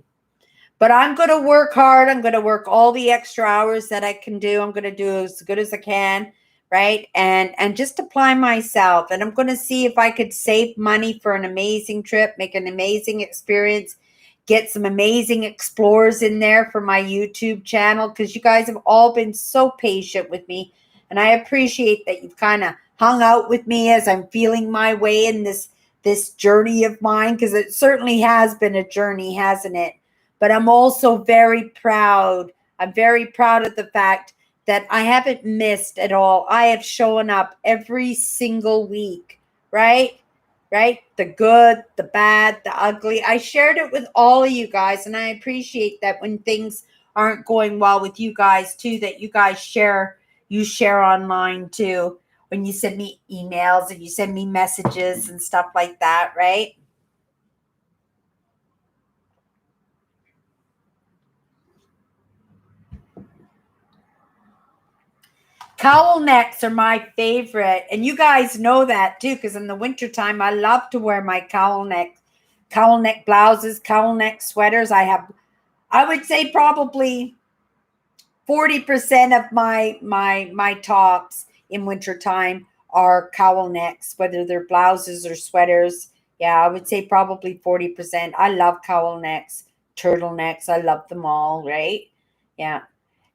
But I'm going to work hard. I'm going to work all the extra hours that I can do. I'm going to do as good as I can, right? And just apply myself. And I'm going to see if I could save money for an amazing trip, make an amazing experience, get some amazing explorers in there for my YouTube channel, because you guys have all been so patient with me. And I appreciate that you've kind of hung out with me as I'm feeling my way in this journey of mine, because it certainly has been a journey, hasn't it? But I'm also very proud. I'm very proud of the fact that I haven't missed at all. I have shown up every single week, right? Right? The good, the bad, the ugly. I shared it with all of you guys, and I appreciate that when things aren't going well with you guys too, that you guys share online too. When you send me emails and you send me messages and stuff like that, right? Cowl necks are my favorite. And you guys know that too, because in the wintertime, I love to wear my cowl neck blouses, cowl neck sweaters. I would say probably 40% of my tops in wintertime are cowl necks, whether they're blouses or sweaters. Yeah, I would say probably 40%. I love cowl necks. turtlenecks. I love them all, right? Yeah.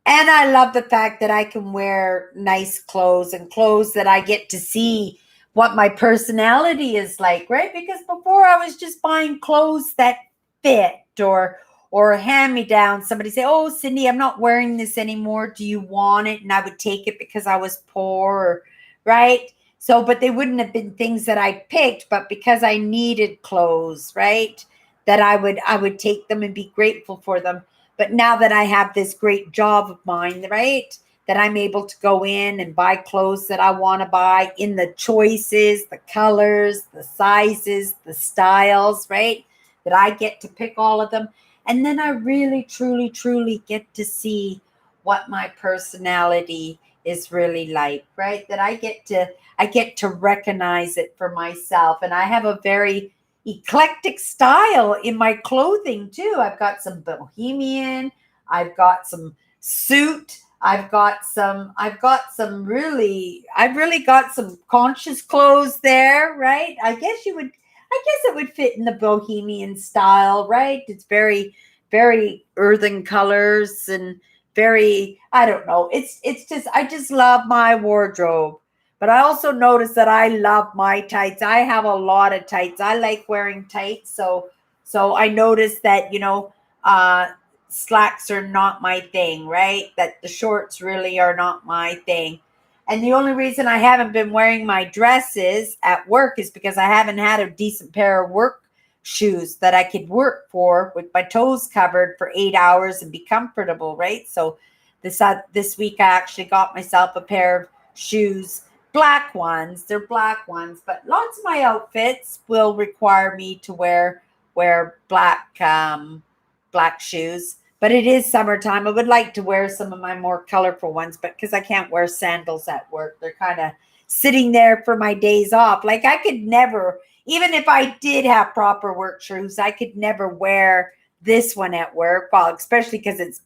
And I love the fact that I can wear nice clothes and clothes that I get to see what my personality is like, right? Because before I was just buying clothes that fit or hand me down. Somebody say, "Oh, Cindy, I'm not wearing this anymore. Do you want it?" And I would take it because I was poor, right? So, but they wouldn't have been things that I picked, but because I needed clothes, right? That I would take them and be grateful for them. But now that I have this great job of mine, right, that I'm able to go in and buy clothes that I want to buy in the choices, the colors, the sizes, the styles, right, that I get to pick all of them. And then I really, truly, truly get to see what my personality is really like, right? That I get to recognize it for myself. And I have a very eclectic style in my clothing too. I've got some bohemian, I've got some suit, I've really got some conscious clothes there, right? I guess it would fit in the bohemian style, right? It's very, very earthen colors and very, I don't know. It's just I just love my wardrobe. But I also notice that I love my tights. I have a lot of tights. I like wearing tights. So I noticed that, slacks are not my thing, right? That the shorts really are not my thing. And the only reason I haven't been wearing my dresses at work is because I haven't had a decent pair of work shoes that I could work for with my toes covered for 8 hours and be comfortable, right? So this week I actually got myself a pair of shoes, black ones. They're black ones, but lots of my outfits will require me to wear black shoes. But it is summertime. I would like to wear some of my more colorful ones, but because I can't wear sandals at work, they're kind of sitting there for my days off. Like I could never, even if I did have proper work shoes, I could never wear this one at work. Well, especially because it's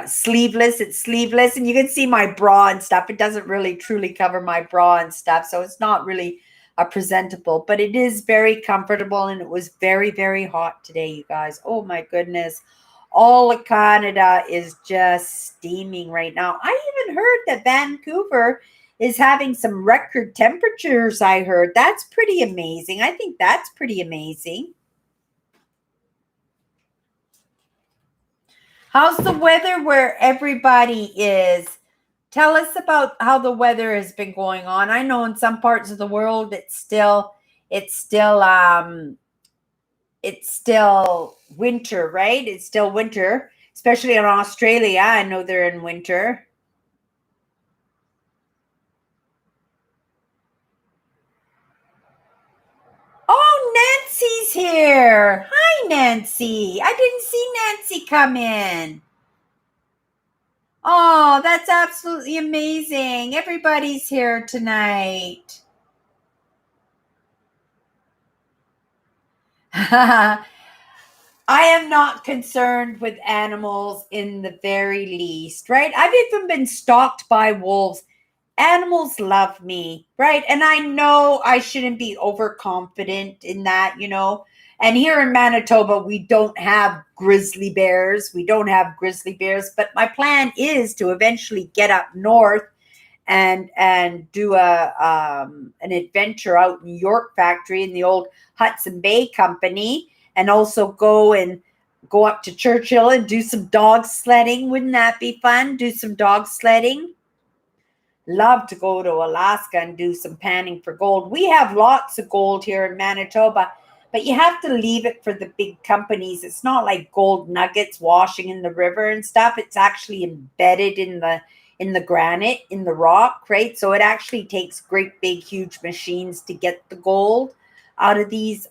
sleeveless. It's sleeveless, and you can see my bra and stuff. It doesn't really truly cover my bra and stuff, so it's not really a presentable, but it is very comfortable. And it was very, very hot today, you guys. Oh my goodness. All of Canada is just steaming right now. I even heard that Vancouver is having some record temperatures. I heard that's pretty amazing. I think that's pretty amazing. How's the weather where everybody is? Tell us about how the weather has been going on. I know in some parts of the world it's still winter, right? It's still winter, especially in Australia. I know they're in winter. Oh, Nancy's here. Hi, Nancy. I didn't see Nancy come in. Oh, that's absolutely amazing. Everybody's here tonight. I am not concerned with animals in the very least, right? I've even been stalked by wolves. Animals love me, right? And I know I shouldn't be overconfident in that. And here in Manitoba, we don't have grizzly bears. We don't have grizzly bears, but my plan is to eventually get up north and do an adventure out in York Factory in the old Hudson Bay Company, and also go up to Churchill and do some dog sledding. Wouldn't that be fun? Do some dog sledding. Love to go to Alaska and do some panning for gold. We have lots of gold here in Manitoba, but you have to leave it for the big companies. It's not like gold nuggets washing in the river and stuff. It's actually embedded in the granite, in the rock, right? So it actually takes great big huge machines to get the gold out of these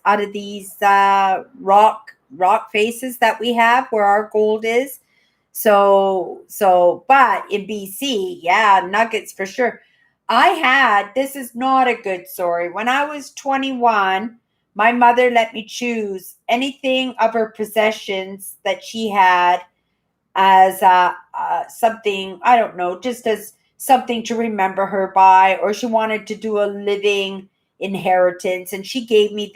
rock faces that we have where our gold is. But in BC, yeah, nuggets for sure. This is not a good story. When I was 21, my mother let me choose anything of her possessions that she had as something, I don't know, just as something to remember her by, or she wanted to do a living inheritance. And she gave me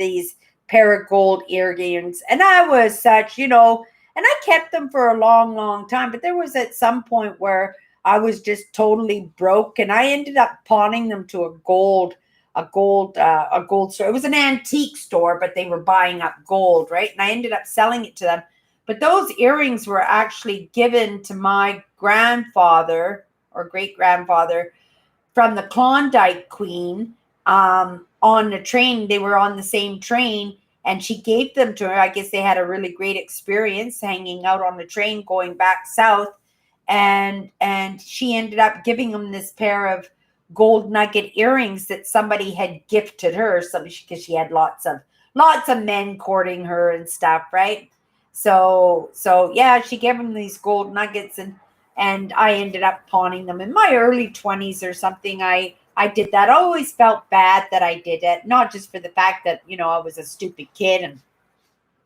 pair of gold earrings. And I was such, and I kept them for a long, long time. But there was at some point where I was just totally broke, and I ended up pawning them to a gold store. It was an antique store, but they were buying up gold, right? And I ended up selling it to them. But those earrings were actually given to my grandfather or great grandfather from the Klondike Queen on the train. They were on the same train, and she gave them to her. I guess they had a really great experience hanging out on the train going back south, and she ended up giving them this pair of gold nugget earrings that somebody had gifted her, because she had lots of men courting her and stuff, right? So yeah, she gave them these gold nuggets, and I ended up pawning them in my early 20s or something. I did that. I always felt bad that I did it, not just for the fact that, I was a stupid kid and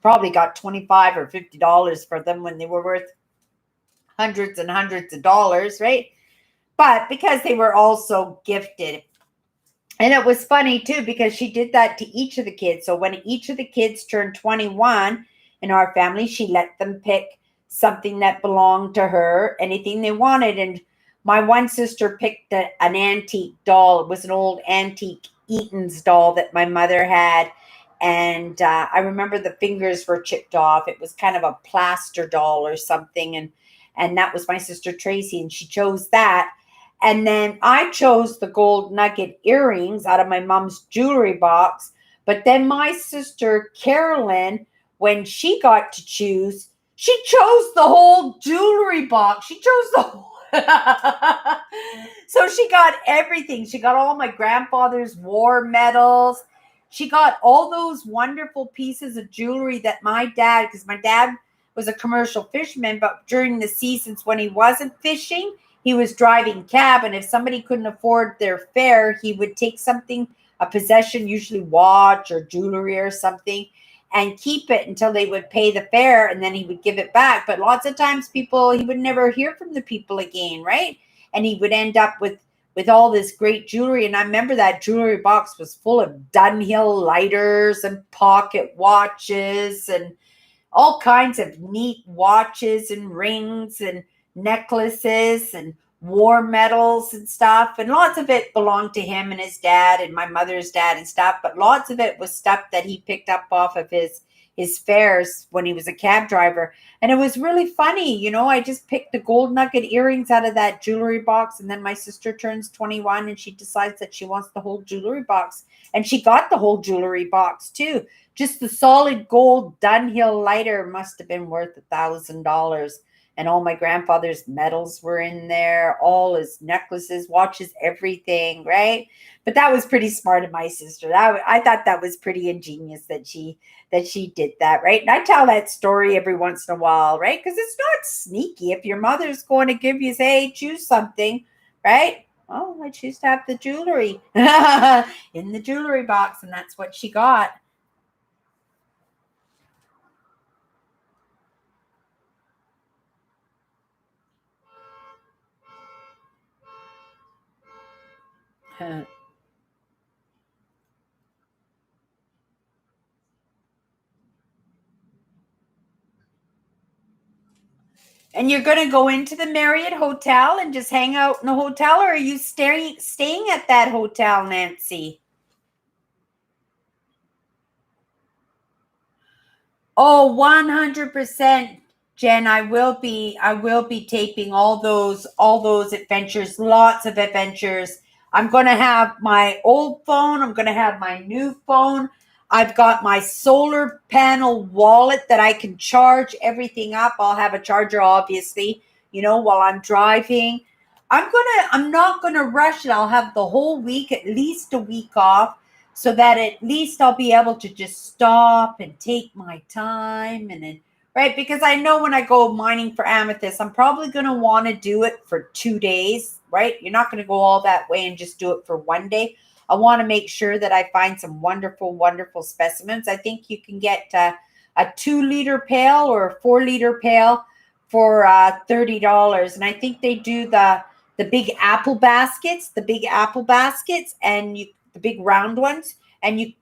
probably got $25 or $50 for them when they were worth hundreds and hundreds of dollars, right? But because they were also gifted. And it was funny too, because she did that to each of the kids. So when each of the kids turned 21 in our family, she let them pick something that belonged to her, anything they wanted. And my one sister picked an antique doll. It was an old antique Eaton's doll that my mother had. And I remember the fingers were chipped off. It was kind of a plaster doll or something. And that was my sister Tracy, and she chose that. And then I chose the gold nugget earrings out of my mom's jewelry box. But then my sister Carolyn, when she got to choose, she chose the whole jewelry box. She chose the whole. So she got everything. She got all my grandfather's war medals. She got all those wonderful pieces of jewelry that my dad, because my dad was a commercial fisherman, but during the seasons when he wasn't fishing, he was driving cab, and if somebody couldn't afford their fare, he would take something, a possession, usually watch or jewelry or something, and keep it until they would pay the fare, and then he would give it back. But lots of times he would never hear from the people again, right? And he would end up with all this great jewelry. And I remember that jewelry box was full of Dunhill lighters and pocket watches and all kinds of neat watches and rings and necklaces and war medals and stuff. And lots of it belonged to him and his dad and my mother's dad and stuff. But lots of it was stuff that he picked up off of his fares when he was a cab driver. And it was really funny. I just picked the gold nugget earrings out of that jewelry box. And then my sister turns 21 and she decides that she wants the whole jewelry box. And she got the whole jewelry box too. Just the solid gold Dunhill lighter must have been worth $1,000. And all my grandfather's medals were in there, all his necklaces, watches, everything, right? But that was pretty smart of my sister. I thought that was pretty ingenious that she did that, right? And I tell that story every once in a while, right? Because it's not sneaky. If your mother's going to give you, say, hey, choose something, right? Oh, I choose to have the jewelry in the jewelry box, and that's what she got. And you're going to go into the Marriott Hotel and just hang out in the hotel, or are you staying at that hotel, Nancy? Oh, 100%, Jen. I will be taping all those adventures, lots of adventures. I'm going to have my old phone, I'm going to have my new phone. I've got my solar panel wallet that I can charge everything up. I'll have a charger, obviously, while I'm driving. I'm not going to rush it. I'll have the whole week, at least a week off, so that at least I'll be able to just stop and take my time right? Because I know when I go mining for amethyst, I'm probably going to want to do it for 2 days, right? You're not going to go all that way and just do it for 1 day. I want to make sure that I find some wonderful, wonderful specimens. I think you can get a 2-liter pail or a 4-liter pail for $30. And I think they do the big apple baskets, and the big round ones, and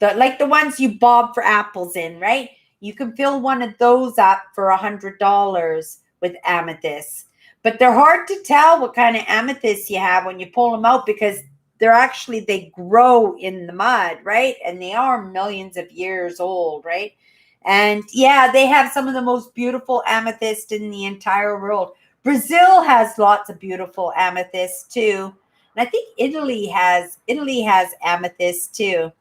like the ones you bob for apples in, right? You can fill one of those up for $100 with amethyst. But they're hard to tell what kind of amethyst you have when you pull them out, because they grow in the mud, right? And they are millions of years old, right? And yeah, they have some of the most beautiful amethyst in the entire world. Brazil has lots of beautiful amethyst too. And I think Italy has amethyst too.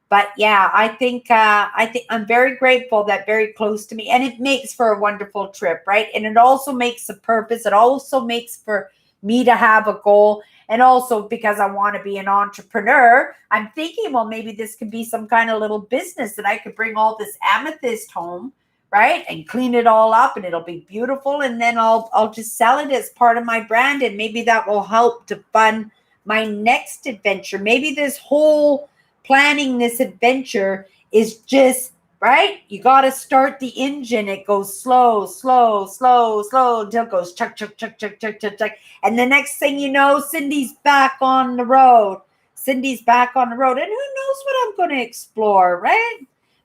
But yeah, I think I'm very grateful that very close to me, and it makes for a wonderful trip, right? And it also makes a purpose. It also makes for me to have a goal, and also because I want to be an entrepreneur, I'm thinking, well, maybe this could be some kind of little business that I could bring all this amethyst home, right, and clean it all up, and it'll be beautiful, and then I'll just sell it as part of my brand, and maybe that will help to fund my next adventure. Maybe this whole planning this adventure is just right. You got to start the engine. It goes slow, slow, slow, slow until it goes chuck, chuck, chuck, chuck, chuck, chuck, chuck. And the next thing you know, Cindy's back on the road. Cindy's back on the road. And who knows what I'm going to explore, right?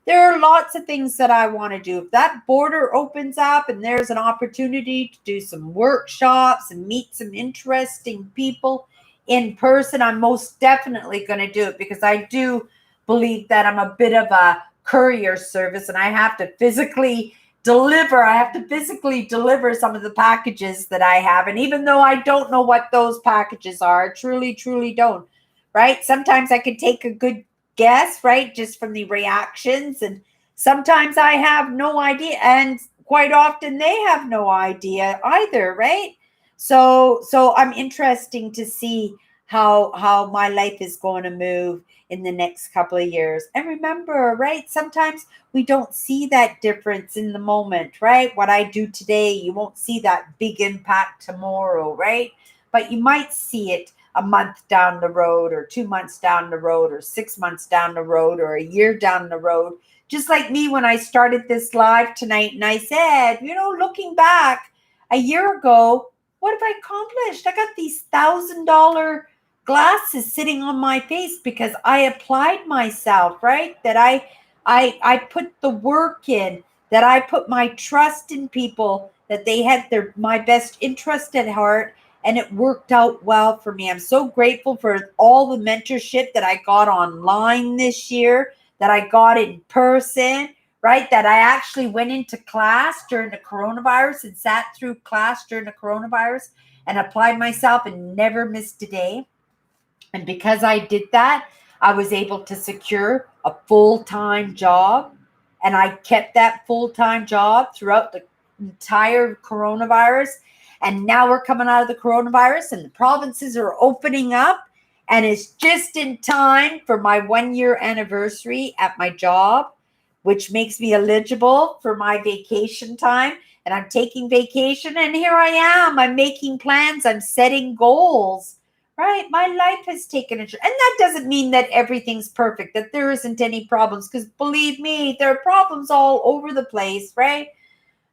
There are lots of things that I want to do. If that border opens up and there's an opportunity to do some workshops and meet some interesting people in person, I'm most definitely going to do it, because I do believe that I'm a bit of a courier service, and I have to physically deliver. I have to physically deliver some of the packages that I have. And even though I don't know what those packages are, truly, truly don't, right? Sometimes I can take a good guess, right? Just from the reactions. And sometimes I have no idea. And quite often they have no idea either, right? So I'm interesting to see how my life is going to move in the next couple of years. And remember, right, sometimes we don't see that difference in the moment, right? What I do today, you won't see that big impact tomorrow, right? But you might see it a month down the road, or 2 months down the road, or 6 months down the road, or a year down the road. Just like me when I started this live tonight, and I said, looking back a year ago, what have I accomplished? I got these $1,000 glasses sitting on my face because I applied myself, right? That I put the work in, that I put my trust in people, that they had my best interest at heart, and it worked out well for me. I'm so grateful for all the mentorship that I got online this year, that I got in person, right? That I actually went into class during the coronavirus and sat through class during the coronavirus and applied myself and never missed a day. And because I did that, I was able to secure a full-time job. And I kept that full-time job throughout the entire coronavirus. And now we're coming out of the coronavirus and the provinces are opening up. And it's just in time for my 1-year anniversary at my job, which makes me eligible for my vacation time. And I'm taking vacation. And here I am. I'm making plans. I'm setting goals. Right? My life has taken a turn. And that doesn't mean that everything's perfect, that there isn't any problems, because believe me, there are problems all over the place, right?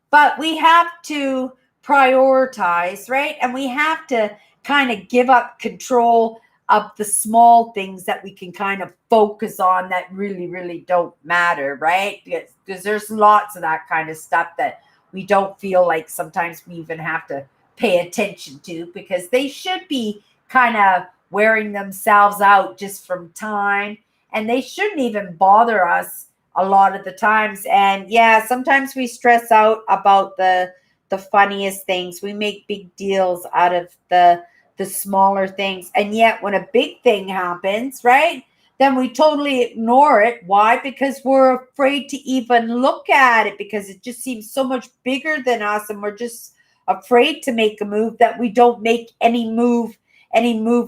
But we have to prioritize, right? And we have to kind of give up control of the small things that we can kind of focus on that really, really don't matter, right? Because there's lots of that kind of stuff that we don't feel like sometimes we even have to pay attention to, because they should be kind of wearing themselves out just from time, and they shouldn't even bother us a lot of the times. And yeah, sometimes we stress out about the funniest things. We make big deals out of the smaller things, and yet when a big thing happens, right, then we totally ignore it. Why? Because we're afraid to even look at it, because it just seems so much bigger than us, and we're just afraid to make a move, that we don't make any move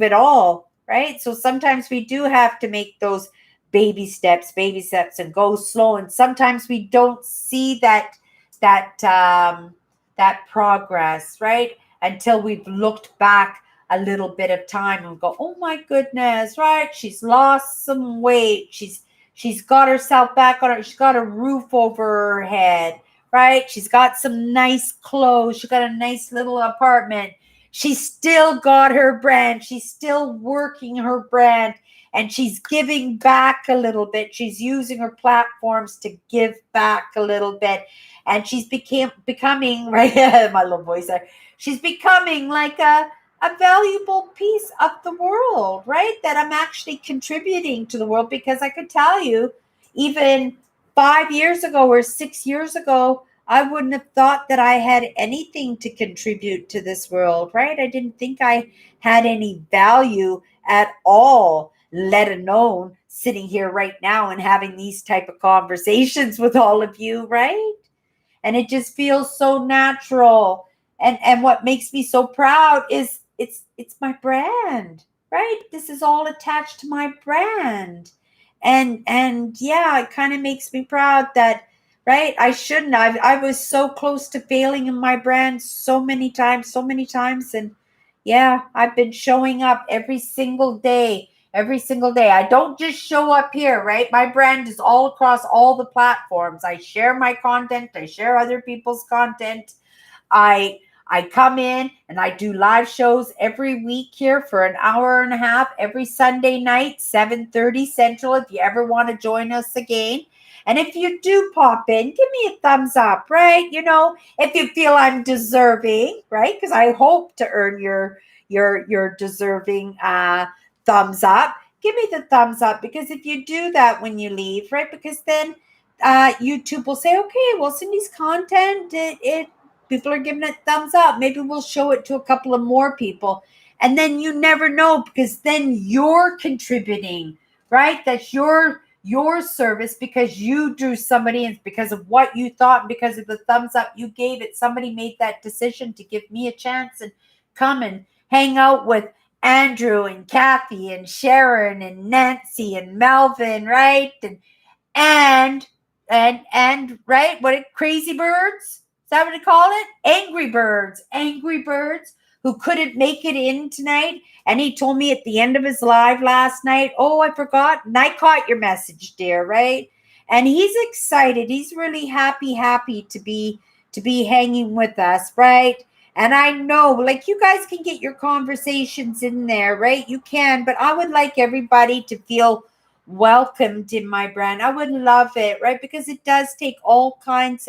at all, right? So sometimes we do have to make those baby steps and go slow. And sometimes we don't see that progress, right? Until we've looked back a little bit of time and go, oh my goodness, right? She's lost some weight. She's got herself back on her. She's got a roof over her head, right? She's got some nice clothes. She's got a nice little apartment. She's still got her brand. She's still working her brand. and she's giving back a little bit. She's using her platforms to give back a little bit, and she's becoming right. My little voice there. She's becoming like a valuable piece of the world, right? That I'm actually contributing to the world, because I could tell you, even 5 years ago or 6 years ago, I wouldn't have thought that I had anything to contribute to this world, right? I didn't think I had any value at all, let alone sitting here right now and having these type of conversations with all of you, right? And it just feels so natural. And what makes me so proud is it's my brand, right? This is all attached to my brand. And yeah, it kind of makes me proud that, right, I shouldn't, I was so close to failing in my brand so many times. And yeah, I've been showing up every single day. Every single day. I don't just show up here, right? My brand is all across all the platforms. I share my content, I share other people's content. I I come in and I do live shows every week here for an hour and a half every Sunday night, 7:30 Central, if you ever want to join us again. And if you do pop in, give me a thumbs up, right? If you feel I'm deserving, right? Because I hope to earn your deserving thumbs up. Give me the thumbs up, because if you do that when you leave, right? Because then YouTube will say, okay, well, Cindy's content, it people are giving it thumbs up. Maybe we'll show it to a couple of more people. And then you never know, because then you're contributing, right? That's your service, because you drew somebody, and because of what you thought, and because of the thumbs up you gave it, somebody made that decision to give me a chance and come and hang out with Andrew and Kathy and Sharon and Nancy and Melvin, right? And and right, what crazy birds, is that what they call it? Angry birds who couldn't make it in tonight. And he told me at the end of his live last night, oh, I forgot, and I caught your message, dear, right? And he's excited, he's really happy to be hanging with us, right? And I know, like, you guys can get your conversations in there, right? You can, but I would like everybody to feel welcomed in my brand. I would love it, right? Because it does take all kinds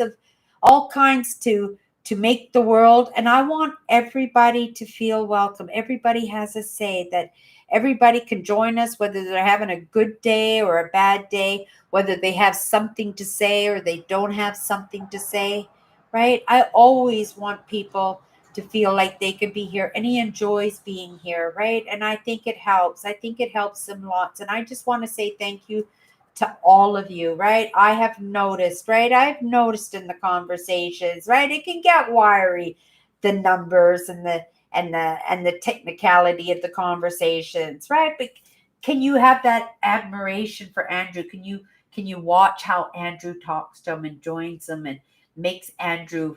to make the world, and I want everybody to feel welcome. Everybody has a say, that everybody can join us, whether they're having a good day or a bad day, whether they have something to say or they don't have something to say, right? I always want people to feel like they can be here, and he enjoys being here, right? And I think it helps. I think it helps them lots. And I just want to say thank you to all of you, right? I have noticed, right? I've noticed in the conversations, right? It can get wiry, the numbers and the technicality of the conversations, right? But can you have that admiration for Andrew? Can you watch how Andrew talks to him and joins him and makes Andrew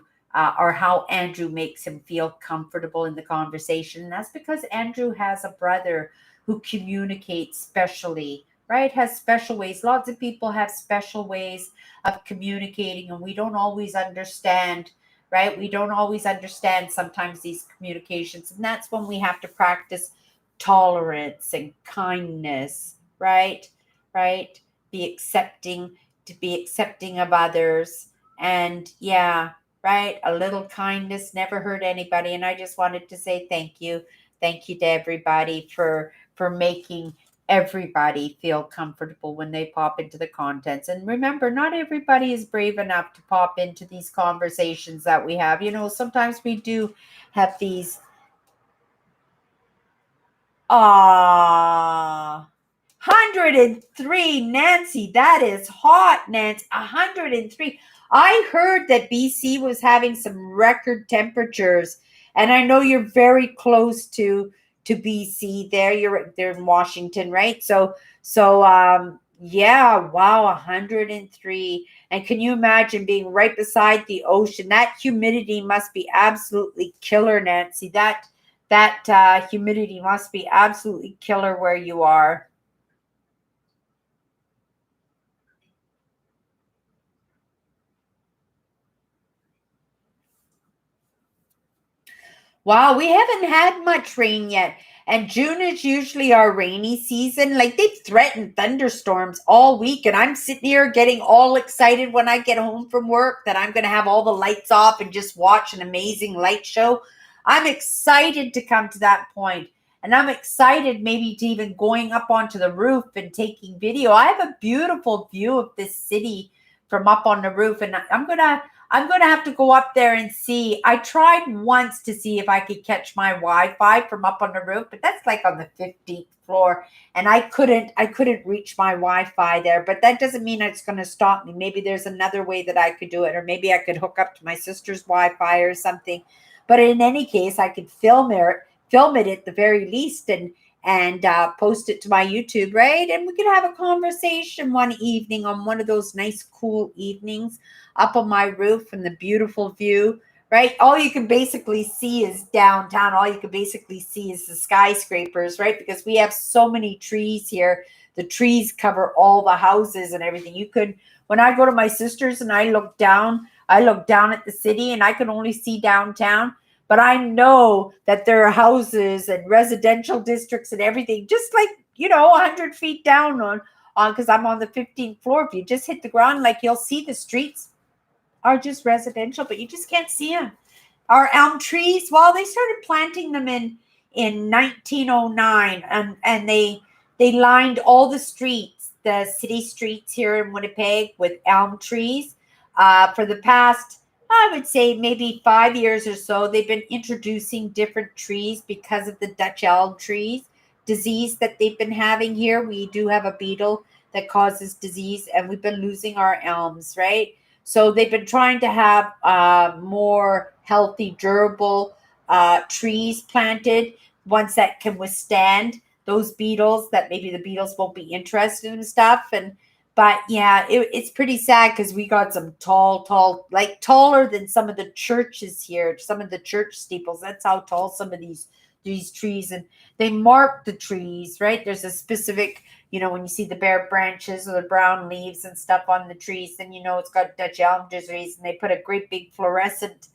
or how Andrew makes him feel comfortable in the conversation? And that's because Andrew has a brother who communicates specially, right? Has special ways. Lots of people have special ways of communicating, and we don't always understand, right? We don't always understand sometimes these communications. And that's when we have to practice tolerance and kindness, right? Right? Be accepting, to be accepting of others. And yeah, right? A little kindness never hurt anybody. And I just wanted to say thank you. Thank you to everybody for making everybody feel comfortable when they pop into the contents. And remember, not everybody is brave enough to pop into these conversations that we have. Sometimes we do have these ah 103, Nancy. That is hot, Nancy. 103. I heard that BC was having some record temperatures, and I know you're very close to BC. You're there in Washington, right? So yeah, wow, 103. And can you imagine being right beside the ocean? That humidity must be absolutely killer, Nancy. That humidity must be absolutely killer where you are. Wow, we haven't had much rain yet. And June is usually our rainy season. Like they've threatened thunderstorms all week. And I'm sitting here getting all excited when I get home from work that I'm going to have all the lights off and just watch an amazing light show. I'm excited to come to that point. And I'm excited maybe to even going up onto the roof and taking video. I have a beautiful view of this city from up on the roof. And I'm gonna have to go up there and see. I tried once to see if I could catch my Wi-Fi from up on the roof, but that's like on the 15th floor, and I couldn't reach my Wi-Fi there. But that doesn't mean it's going to stop me. Maybe there's another way that I could do it, or maybe I could hook up to my sister's Wi-Fi or something. But in any case, I could film it at the very least, and post it to my YouTube, right? And we could have a conversation one evening on one of those nice, cool evenings up on my roof and the beautiful view, right? All you can basically see is downtown. All you can basically see is the skyscrapers, right? Because we have so many trees here. The trees cover all the houses and everything. When I go to my sister's and I look down at the city and I can only see downtown. But I know that there are houses and residential districts and everything, just like, 100 feet down on because I'm on the 15th floor. If you just hit the ground, like you'll see the streets are just residential, but you just can't see them. Our elm trees, well, they started planting them in 1909, and they lined all the streets, the city streets here in Winnipeg, with elm trees. For the past, I would say maybe 5 years or so, they've been introducing different trees because of the Dutch elm trees disease that they've been having here. We do have a beetle that causes disease, and we've been losing our elms, right? So they've been trying to have more healthy, durable trees planted, ones that can withstand those beetles. That maybe the beetles won't be interested in stuff. But yeah, it's pretty sad because we got some tall, like taller than some of the churches here, some of the church steeples. That's how tall some of these trees, and they mark the trees, right? There's a specific, when you see the bare branches or the brown leaves and stuff on the trees, then it's got Dutch elm disease, and they put a great big fluorescent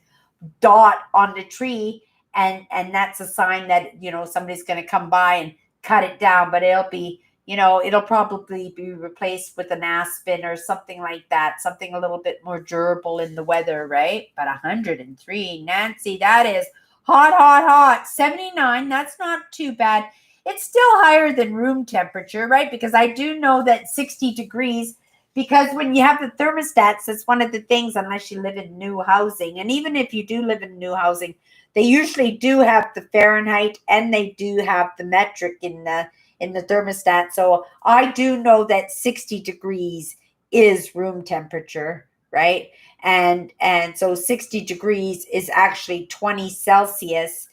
dot on the tree, and that's a sign that somebody's going to come by and cut it down. But it'll probably be replaced with an aspen or something like that, something a little bit more durable in the weather, right? But 103, Nancy, that is hot, hot, hot. 79, that's not too bad. It's still higher than room temperature, right? Because I do know that 60 degrees, because when you have the thermostats, that's one of the things, unless you live in new housing. And even if you do live in new housing, they usually do have the Fahrenheit and they do have the metric in the thermostat. So I do know that 60 degrees is room temperature, right? And so 60 degrees is actually 20 Celsius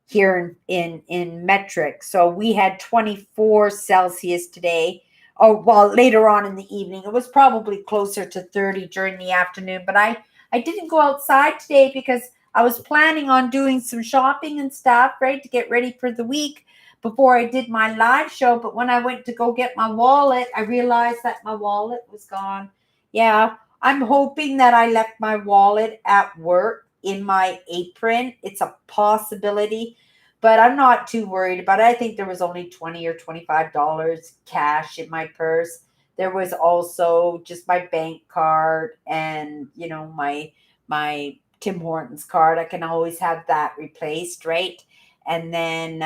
here in metric. So we had 24 Celsius today. Oh, well, later on in the evening, it was probably closer to 30 during the afternoon. But I didn't go outside today because I was planning on doing some shopping and stuff, right, to get ready for the week before I did my live show. But when I went to go get my wallet, I realized that my wallet was gone. Yeah, I'm hoping that I left my wallet at work in my apron. It's a possibility, but I'm not too worried about it. I think there was only $20 or $25 cash in my purse. There was also just my bank card and my Tim Hortons card. I can always have that replaced, right? And then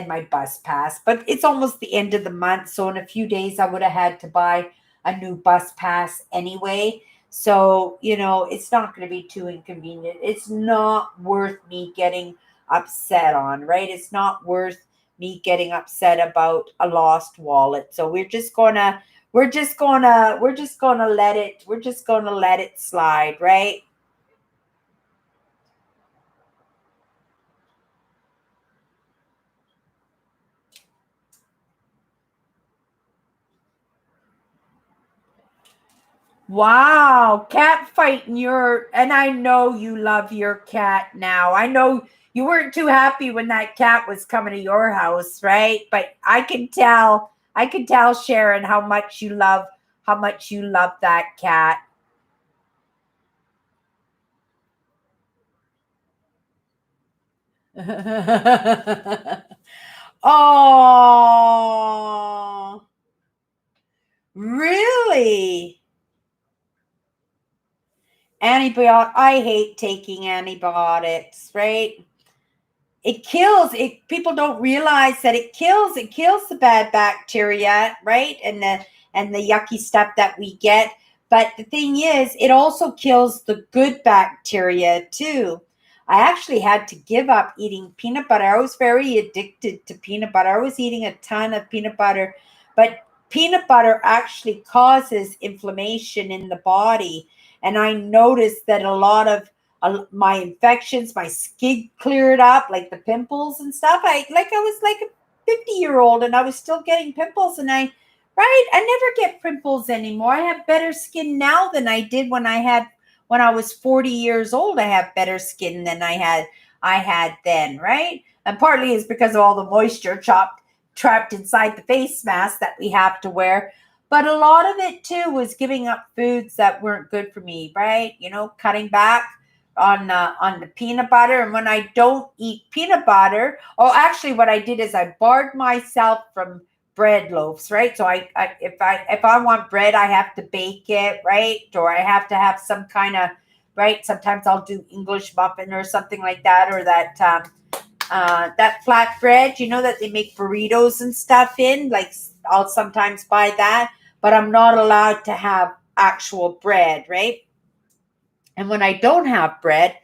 my bus pass. But it's almost the end of the month, so in a few days I would have had to buy a new bus pass anyway. So, it's not going to be too inconvenient. It's not worth me getting upset on, right? It's not worth me getting upset about a lost wallet. So we're just gonna let it slide, right? Wow, cat fighting and I know you love your cat now. I know you weren't too happy when that cat was coming to your house, right? But I can tell Sharon how much you love that cat. Oh, really? Antibiotic. I hate taking antibiotics, right? It kills it. People don't realize that it kills the bad bacteria, right? And the yucky stuff that we get. But the thing is, it also kills the good bacteria too. I actually had to give up eating peanut butter. I was very addicted to peanut butter. I was eating a ton of peanut butter, but peanut butter actually causes inflammation in the body. And I noticed that a lot of my infections, my skin cleared up, like the pimples and stuff. I was like a 50-year-old and I was still getting pimples, and I never get pimples anymore. I have better skin now than I did when I was 40 years old. I have better skin than I had then, right? And partly is because of all the moisture trapped inside the face mask that we have to wear. But a lot of it too was giving up foods that weren't good for me, right? Cutting back on the peanut butter. And when I don't eat peanut butter, oh, actually, what I did is I barred myself from bread loaves, right? So if I want bread, I have to bake it, right? Or I have to have some kind of, right. Sometimes I'll do English muffin or something like that, or that flat bread, that they make burritos and stuff in. Like, I'll sometimes buy that, but I'm not allowed to have actual bread, right? And when I don't have bread,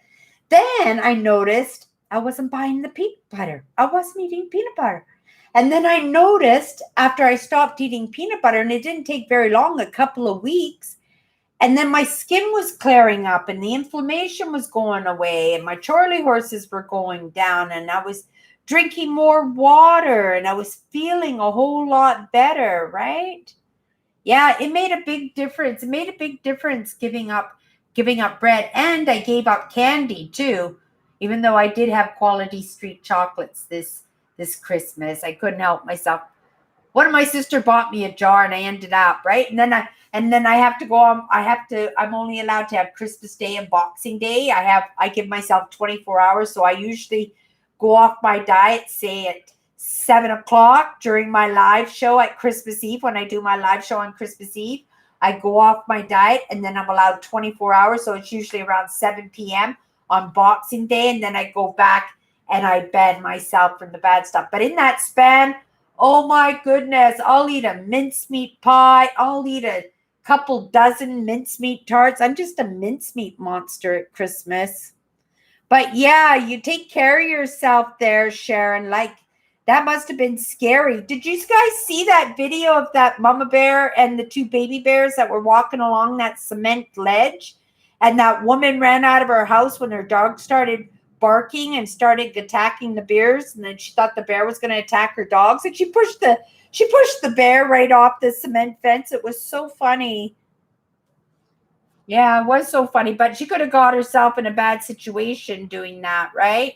then I noticed I wasn't buying the peanut butter. I wasn't eating peanut butter. And then I noticed after I stopped eating peanut butter, and it didn't take very long, a couple of weeks, and then my skin was clearing up and the inflammation was going away and my Charlie horses were going down, and I was drinking more water and I was feeling a whole lot better, right? Yeah, it made a big difference. It made a big difference giving up bread, and I gave up candy too. Even though I did have quality street chocolates this Christmas, I couldn't help myself. One of my sister bought me a jar and I ended up, right? And then I have to go on. I'm only allowed to have Christmas Day and Boxing Day. I give myself 24 hours. So I usually go off my diet, say at 7 o'clock during my live show at Christmas Eve. When I do my live show on Christmas Eve, I go off my diet and then I'm allowed 24 hours. So it's usually around 7 p.m. on Boxing Day. And then I go back and I ban myself from the bad stuff. But in that span, oh my goodness, I'll eat a mincemeat pie. I'll eat a couple dozen mincemeat tarts. I'm just a mincemeat monster at Christmas. But yeah, you take care of yourself there, Sharon. Like, that must have been scary. Did you guys see that video of that mama bear and the two baby bears that were walking along that cement ledge? And that woman ran out of her house when her dog started barking and started attacking the bears. And then she thought the bear was going to attack her dogs. And she pushed the bear right off the cement fence. It was so funny. Yeah, it was so funny. But she could have got herself in a bad situation doing that, right?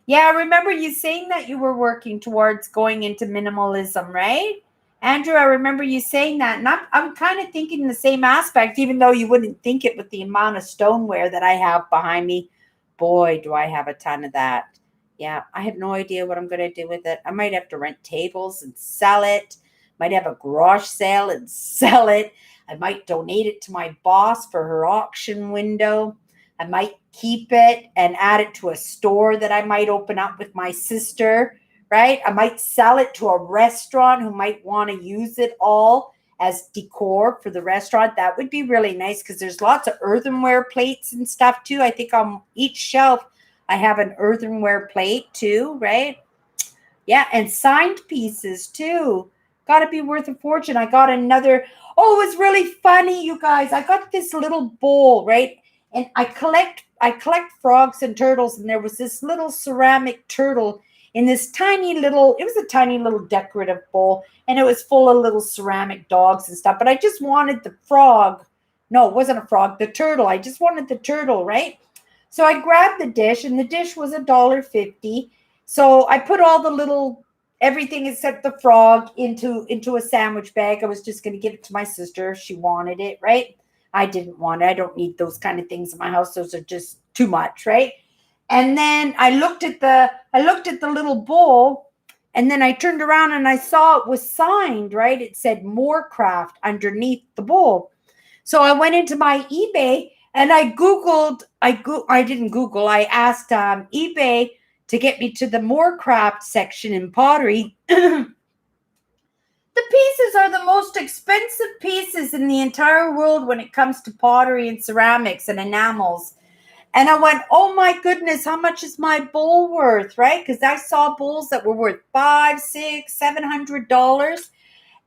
Yeah, I remember you saying that you were working towards going into minimalism, right? Andrew, I remember you saying that. And I'm kind of thinking the same aspect, even though you wouldn't think it with the amount of stoneware that I have behind me. Boy, do I have a ton of that. Yeah, I have no idea what I'm going to do with it. I might have to rent tables and sell it. Might have a garage sale and sell it. I might donate it to my boss for her auction window. I might keep it and add it to a store that I might open up with my sister, right? I might sell it to a restaurant who might want to use it all as decor for the restaurant. That would be really nice because there's lots of earthenware plates and stuff too. I think on each shelf I have an earthenware plate too, right? Yeah, and signed pieces too. Got to be worth a fortune. I got another. Oh, it was really funny, you guys. I got this little bowl, right? And I collect frogs and turtles, and there was this little ceramic turtle in this tiny little. It was a tiny little decorative bowl, and it was full of little ceramic dogs and stuff. But I just wanted the frog. No, it wasn't a frog. The turtle. I just wanted the turtle, right? So I grabbed the dish, and the dish was $1.50. So I put all the little everything except the frog into a sandwich bag. I was just going to give it to my sister if she wanted it, right? I didn't want it. I don't need those kind of things in my house. Those are just too much, right? And then I looked at the little bowl, and then I turned around and I saw it was signed, right? It said Morecraft underneath the bowl. So I went into my eBay and I didn't Google, I asked eBay to get me to the Morecraft section in pottery. The pieces are the most expensive pieces in the entire world when it comes to pottery and ceramics and enamels. And I went, oh my goodness, how much is my bowl worth, right? Because I saw bowls that were worth $500, $600, $700.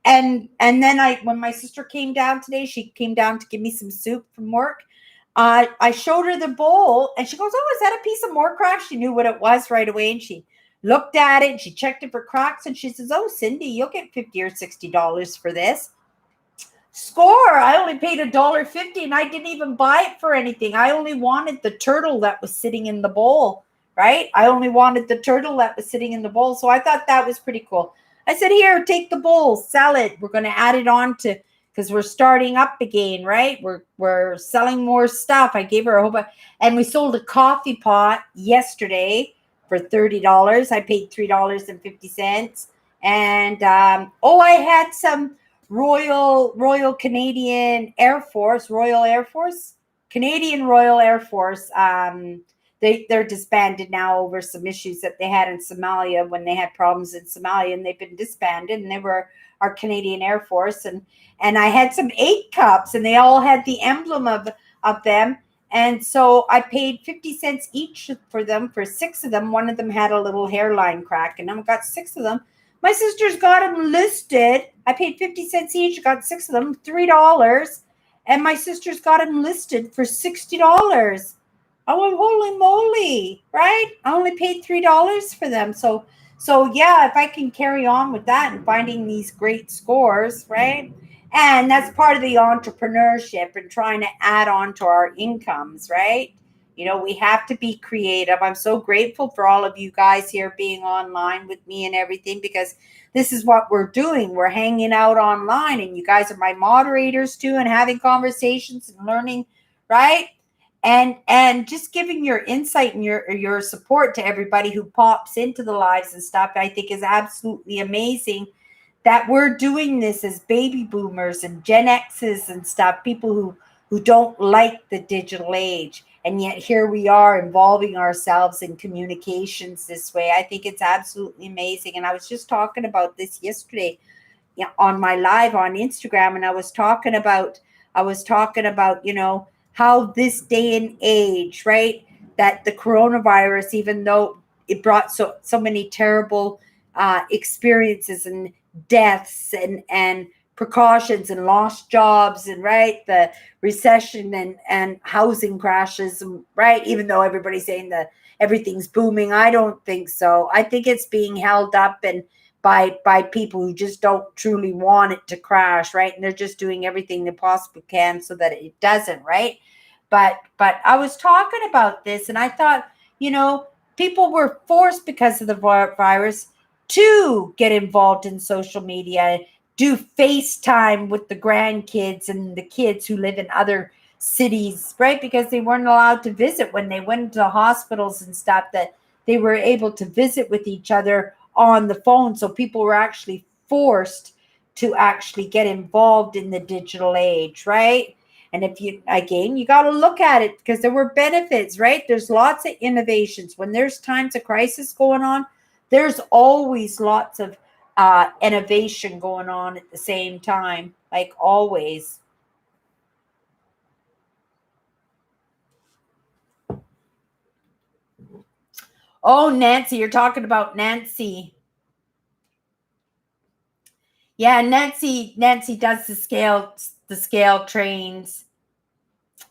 And then when my sister came down today, she came down to give me some soup from work. I showed her the bowl, and she goes, "Oh, is that a piece of Morecraft?" She knew what it was right away, and she looked at it and she checked it for cracks, and she says, "Oh, Cindy, you'll get $50 or $60 for this." Score! I only paid $1.50, and I didn't even buy it for anything. I only wanted the turtle that was sitting in the bowl, right? I only wanted the turtle that was sitting in the bowl, so I thought that was pretty cool. I said, "Here, take the bowl, sell it. We're going to add it on to because we're starting up again, right? We're selling more stuff." I gave her a whole bunch, and we sold a coffee pot yesterday for $30. I paid $3.50, and I had some Royal Canadian Air Force, Canadian Royal Air Force. They're disbanded now over some issues that they had in Somalia when they had problems in Somalia, and they've been disbanded. And they were our Canadian Air Force, and I had some 8 cups, and they all had the emblem of them. And so I paid 50 cents each for them for 6 of them. One of them had a little hairline crack, and I got 6 of them. My sister's got them listed. I paid 50 cents each, got 6 of them, $3. And my sister's got them listed for $60. I went, holy moly, right? I only paid $3 for them. So yeah, if I can carry on with that and finding these great scores, right? And that's part of the entrepreneurship and trying to add on to our incomes, right? We have to be creative. I'm so grateful for all of you guys here being online with me and everything, because this is what we're doing. We're hanging out online, and you guys are my moderators too, and having conversations and learning, right? And just giving your insight and your support to everybody who pops into the lives and stuff, I think is absolutely amazing that we're doing this as baby boomers and Gen X's and stuff, people who don't like the digital age. And yet here we are involving ourselves in communications this way. I think it's absolutely amazing. And I was just talking about this yesterday, on my live on Instagram. And I was talking about, how this day and age, right, that the coronavirus, even though it brought so many terrible experiences and deaths and precautions and lost jobs, and right, the recession and housing crashes, right, even though everybody's saying that everything's booming, I don't think so. I think it's being held up and by people who just don't truly want it to crash, right? And they're just doing everything they possibly can so that it doesn't, right? But I was talking about this, and I thought, people were forced because of the virus to get involved in social media, do FaceTime with the grandkids and the kids who live in other cities, right? Because they weren't allowed to visit when they went to hospitals and stuff, that they were able to visit with each other on the phone. So people were actually forced to actually get involved in the digital age, right? And if you got to look at it, because there were benefits, right? There's lots of innovations. When there's times of crisis going on, there's always lots of innovation going on at the same time, like always. Oh, Nancy, you're talking about Nancy. Yeah, Nancy does the scale trains.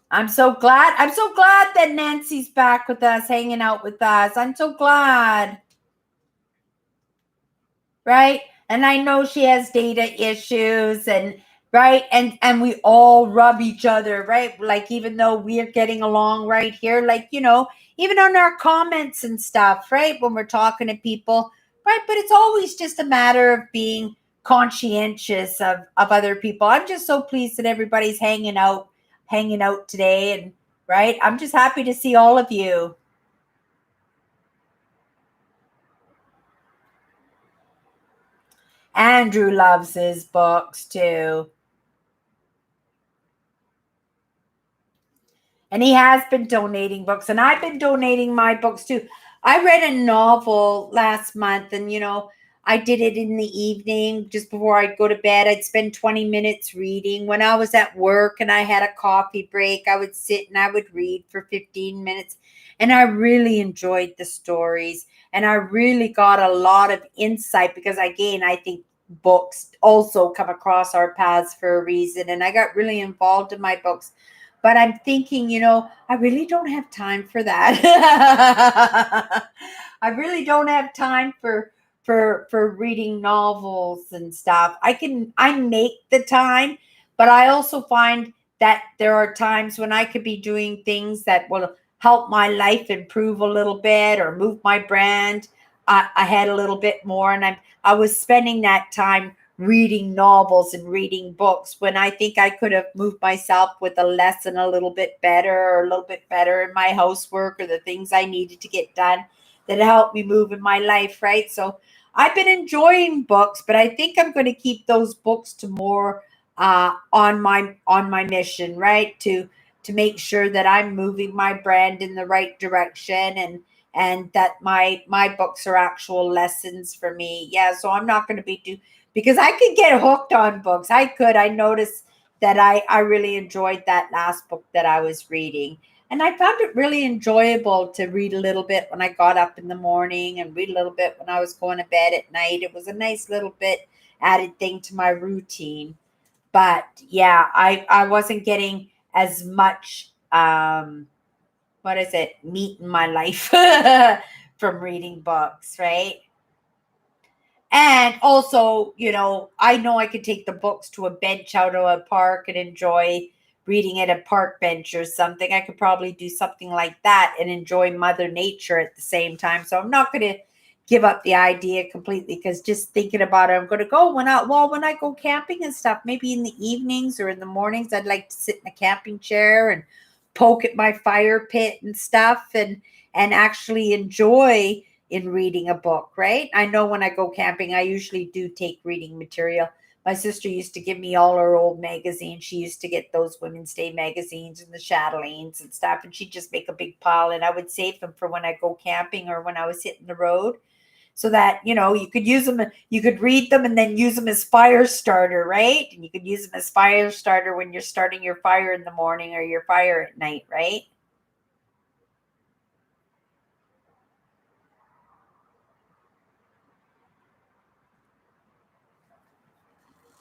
I'm so glad that Nancy's back with us, hanging out with us. I'm so glad. Right? And I know she has data issues, and right, and we all rub each other, right? Like, even though we're getting along right here, like, even on our comments and stuff, right? When we're talking to people, right? But it's always just a matter of being conscientious of other people. I'm just so pleased that everybody's hanging out today, and right, I'm just happy to see all of you. Andrew loves his books too. And he has been donating books, and I've been donating my books too. I read a novel last month, and I did it in the evening just before I'd go to bed. I'd spend 20 minutes reading. When I was at work and I had a coffee break, I would sit and I would read for 15 minutes. And I really enjoyed the stories, and I really got a lot of insight because, again, I think books also come across our paths for a reason. And I got really involved in my books. But I'm thinking, I really don't have time for that. I really don't have time for reading novels and stuff. I make the time, but I also find that there are times when I could be doing things that will help my life improve a little bit or move my brand ahead a little bit more. And I was spending that time reading novels and reading books when I think I could have moved myself with a lesson a little bit better or a little bit better in my housework or the things I needed to get done that helped me move in my life, right? So I've been enjoying books, but I think I'm going to keep those books to more on my mission, right? To make sure that I'm moving my brand in the right direction, and that my books are actual lessons for me. Yeah, so I'm not going to be because I could get hooked on books. I noticed that I really enjoyed that last book that I was reading. And I found it really enjoyable to read a little bit when I got up in the morning and read a little bit when I was going to bed at night. It was a nice little bit added thing to my routine. But yeah, I wasn't getting as much what is it, meat in my life from reading books, right? And also, I know I could take the books to a bench out of a park and enjoy reading at a park bench or something. I could probably do something like that and enjoy Mother Nature at the same time. So I'm not going to give up the idea completely, because just thinking about it, I'm going to go when I go camping and stuff, maybe in the evenings or in the mornings, I'd like to sit in a camping chair and poke at my fire pit and stuff, and actually enjoy in reading a book, right? I know when I go camping, I usually do take reading material. My sister used to give me all her old magazines. She used to get those Women's Day magazines and the chatelaines and stuff, and she'd just make a big pile, and I would save them for when I go camping or when I was hitting the road, so that you could use them, you could read them and then use them as fire starter, right? And you could use them as fire starter when you're starting your fire in the morning or your fire at night, right?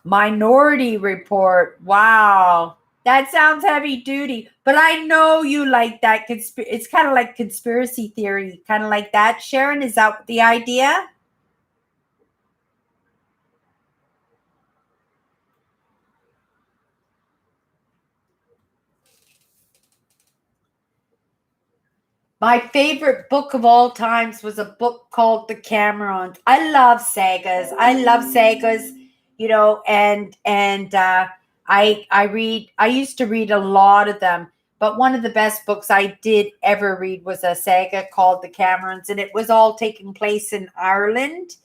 Minority Report. Wow. That sounds heavy duty, but I know you like that. It's kind of like conspiracy theory, kind of like that. Sharon, is that the idea? My favorite book of all times was a book called The Camerons. I love sagas. I love sagas, and I used to read a lot of them, but one of the best books I did ever read was a saga called The Camerons, and it was all taking place in Ireland,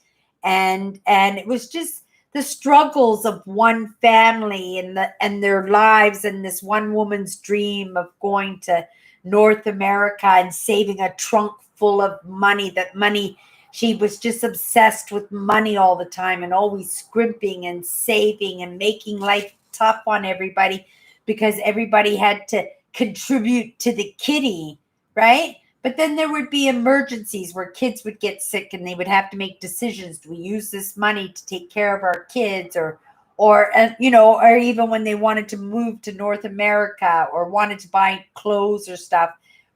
and it was just the struggles of one family and their lives, and this one woman's dream of going to North America and saving a trunk full of money. That money, she was just obsessed with money all the time and always scrimping and saving and making life tough on everybody because everybody had to contribute to the kitty, right? But then there would be emergencies where kids would get sick and they would have to make decisions. Do we use this money to take care of our kids, or even when they wanted to move to North America or wanted to buy clothes or stuff,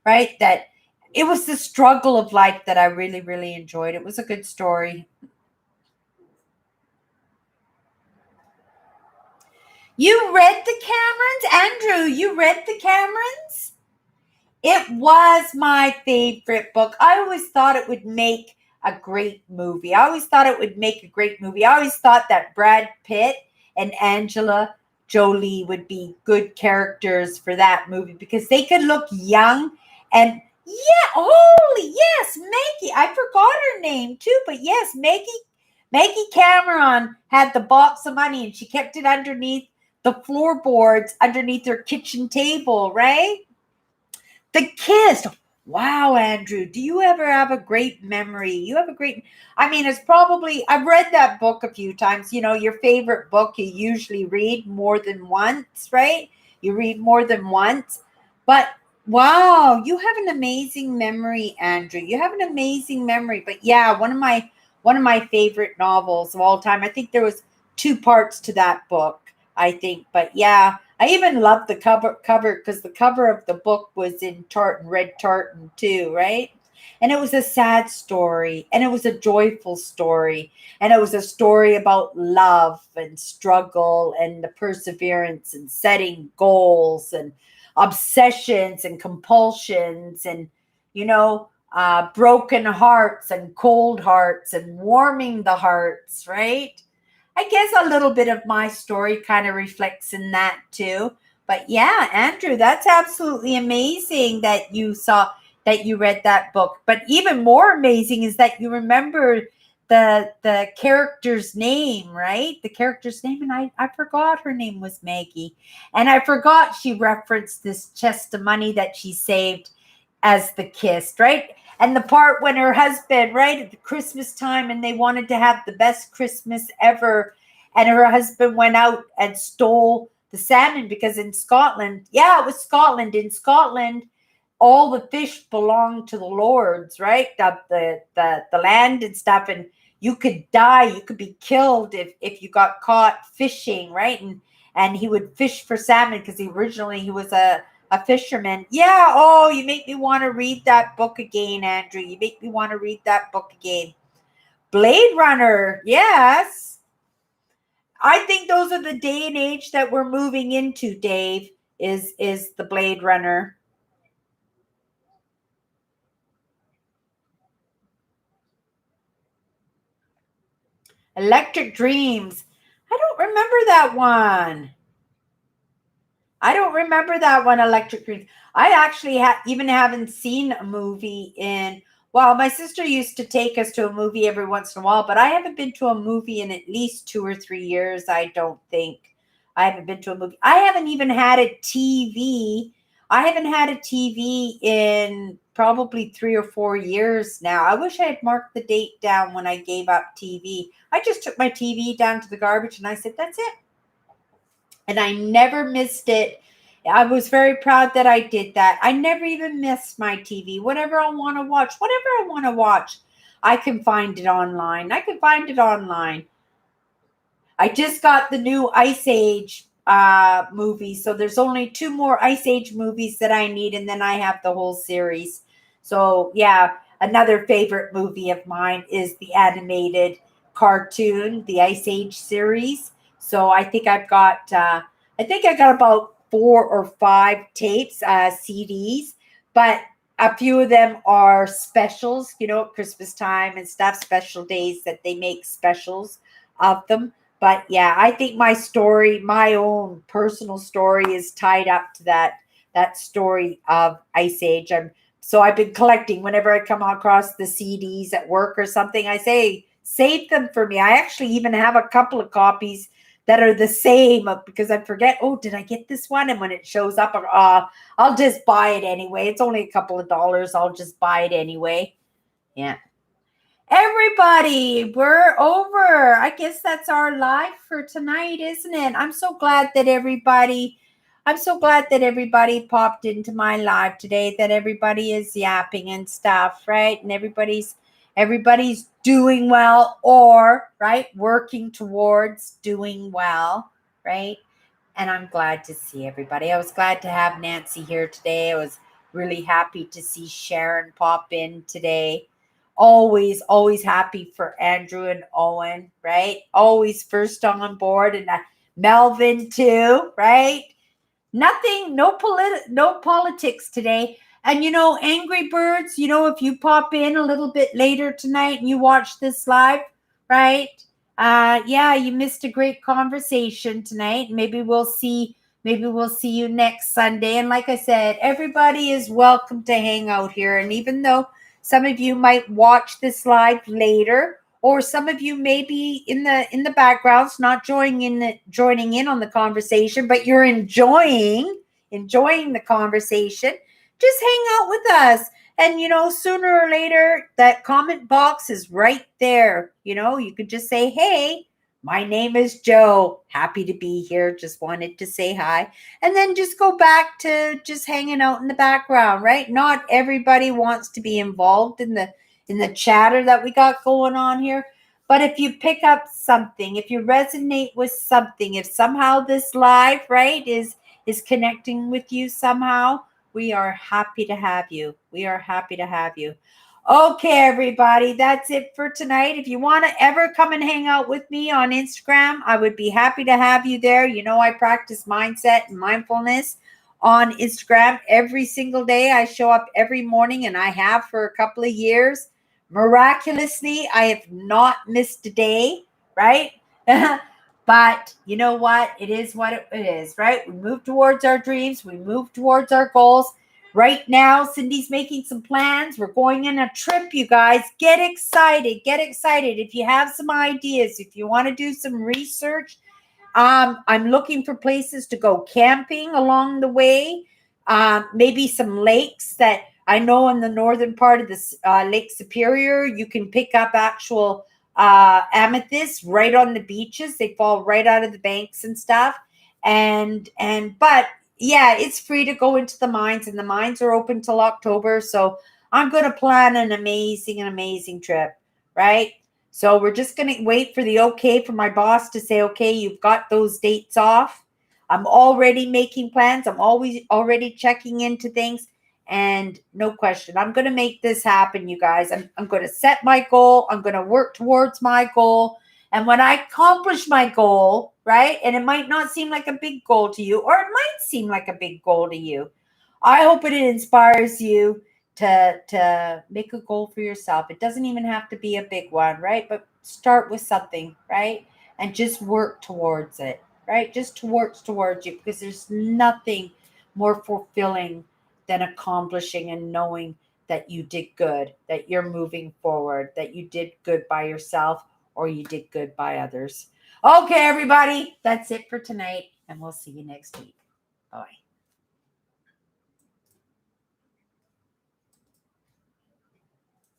right? That it was the struggle of life that I really, really enjoyed. It was a good story. You read The Camerons? Andrew, you read The Camerons? It was my favorite book. I always thought it would make a great movie. I always thought it would make a great movie. I always thought that Brad Pitt and Angela Jolie would be good characters for that movie because they could look young and yeah, holy yes, Maggie. I forgot her name too, but yes, Maggie Cameron had the box of money and she kept it underneath the floorboards underneath her kitchen table, right? The Kiss. Wow, Andrew, do you ever have a great memory? You have a great, I mean, it's probably, I've read that book a few times. You know, your favorite book you usually read more than once, right? You read more than once. But wow, you have an amazing memory, Andrew. You have an amazing memory. But yeah, one of my favorite novels of all time. I think there was two parts to that book, I think. But yeah, I even loved the cover because the cover of the book was in tartan, red tartan too, right? And it was a sad story and it was a joyful story. And it was a story about love and struggle and the perseverance and setting goals and obsessions and compulsions and, broken hearts and cold hearts and warming the hearts, right? I guess a little bit of my story kind of reflects in that too. But yeah, Andrew, that's absolutely amazing that you read that book. But even more amazing is that you remember the character's name, right? The character's name, and I forgot her name was Maggie. And I forgot she referenced this chest of money that she saved as the kiss, right? And the part when her husband, right, at the Christmas time, and they wanted to have the best Christmas ever. And her husband went out and stole the salmon because in Scotland, yeah, it was Scotland. In Scotland, all the fish belonged to the lords, right? The land and stuff. And you could die, you could be killed if you got caught fishing, right? And he would fish for salmon because originally he was a fisherman. Yeah. Oh, you make me want to read that book again, Andrew. You make me want to read that book again. Blade Runner. Yes. I think those are the day and age that we're moving into, Dave, is the Blade Runner. Electric Dreams. I don't remember that one. I don't remember that one, Electric Dreams. I actually even haven't seen a movie in. Well, my sister used to take us to a movie every once in a while, but I haven't been to a movie in at least 2 or 3 years. I don't think I haven't been to a movie. I haven't even had a TV. I haven't had a TV in probably 3 or 4 years now. I wish I had marked the date down when I gave up TV. I just took my TV down to the garbage and I said, that's it, and I never missed it. I was very proud that I did that. I never even missed my TV. Whatever I want to watch, I can find it online. I can find it online. I just got the new Ice Age movie, so there's only two more Ice Age movies that I need, and then I have the whole series. So yeah, another favorite movie of mine is the animated cartoon, the Ice Age series. So I think I got about 4 or 5 tapes, CDs, but a few of them are specials, at Christmas time and stuff, special days that they make specials of them. But yeah, I think my story, my own personal story, is tied up to that story of Ice Age. So I've been collecting whenever I come across the CDs at work or something. I say save them for me. I actually even have a couple of copies that are the same because I forget. Oh, did I get this one? And when it shows up, I'll just buy it anyway. It's only a couple of dollars. I'll just buy it anyway. Yeah. Everybody, we're over. I guess that's our live for tonight, isn't it? I'm so glad that everybody popped into my live today, that everybody is yapping and stuff, right? And everybody's doing well, or right, working towards doing well, right? And I'm glad to see everybody. I was glad to have Nancy here today. I was really happy to see Sharon pop in today. Always happy for Andrew and Owen, right? Always first on board, and Melvin too, right? Nothing, no politics today. And Angry Birds, if you pop in a little bit later tonight and you watch this live, right? Yeah, you missed a great conversation tonight. Maybe we'll see you next Sunday. And like I said, everybody is welcome to hang out here. And even though some of you might watch this live later, or some of you may be in the backgrounds, not joining in on the conversation, but you're enjoying the conversation. Just hang out with us. And sooner or later, that comment box is right there. You could just say, hey, my name is Joe. Happy to be here. Just wanted to say hi. And then just go back to just hanging out in the background, right? Not everybody wants to be involved in the chatter that we got going on here. But if you pick up something, if you resonate with something, if somehow this live, right, is connecting with you somehow, we are happy to have you. We are happy to have you. Okay, everybody, that's it for tonight. If you want to ever come and hang out with me on Instagram, I would be happy to have you there. I practice mindset and mindfulness on Instagram every single day. I show up every morning, and I have for a couple of years. Miraculously, I have not missed a day, right? But you know what? It is what it is, right? We move towards our dreams. We move towards our goals. Right now, Cindy's making some plans. We're going on a trip, you guys. Get excited. Get excited. If you have some ideas, if you want to do some research, I'm looking for places to go camping along the way. Maybe some lakes that I know in the northern part of the Lake Superior, you can pick up actual amethyst right on the beaches. They fall right out of the banks and stuff. But yeah, it's free to go into the mines, and the mines are open till October. So I'm going to plan an amazing trip, right? So we're just going to wait for the okay from my boss to say, okay, you've got those dates off. I'm already making plans. I'm always already checking into things. And no question, I'm going to make this happen, you guys. I'm going to set my goal. I'm going to work towards my goal. And when I accomplish my goal, right, and it might not seem like a big goal to you, or it might seem like a big goal to you, I hope it inspires you to make a goal for yourself. It doesn't even have to be a big one, right? But start with something, right? And just work towards it, right? Just towards you, because there's nothing more fulfilling than accomplishing and knowing that you did good, that you're moving forward, that you did good by yourself, or you did good by others. Okay, everybody, that's it for tonight, and we'll see you next week. Bye.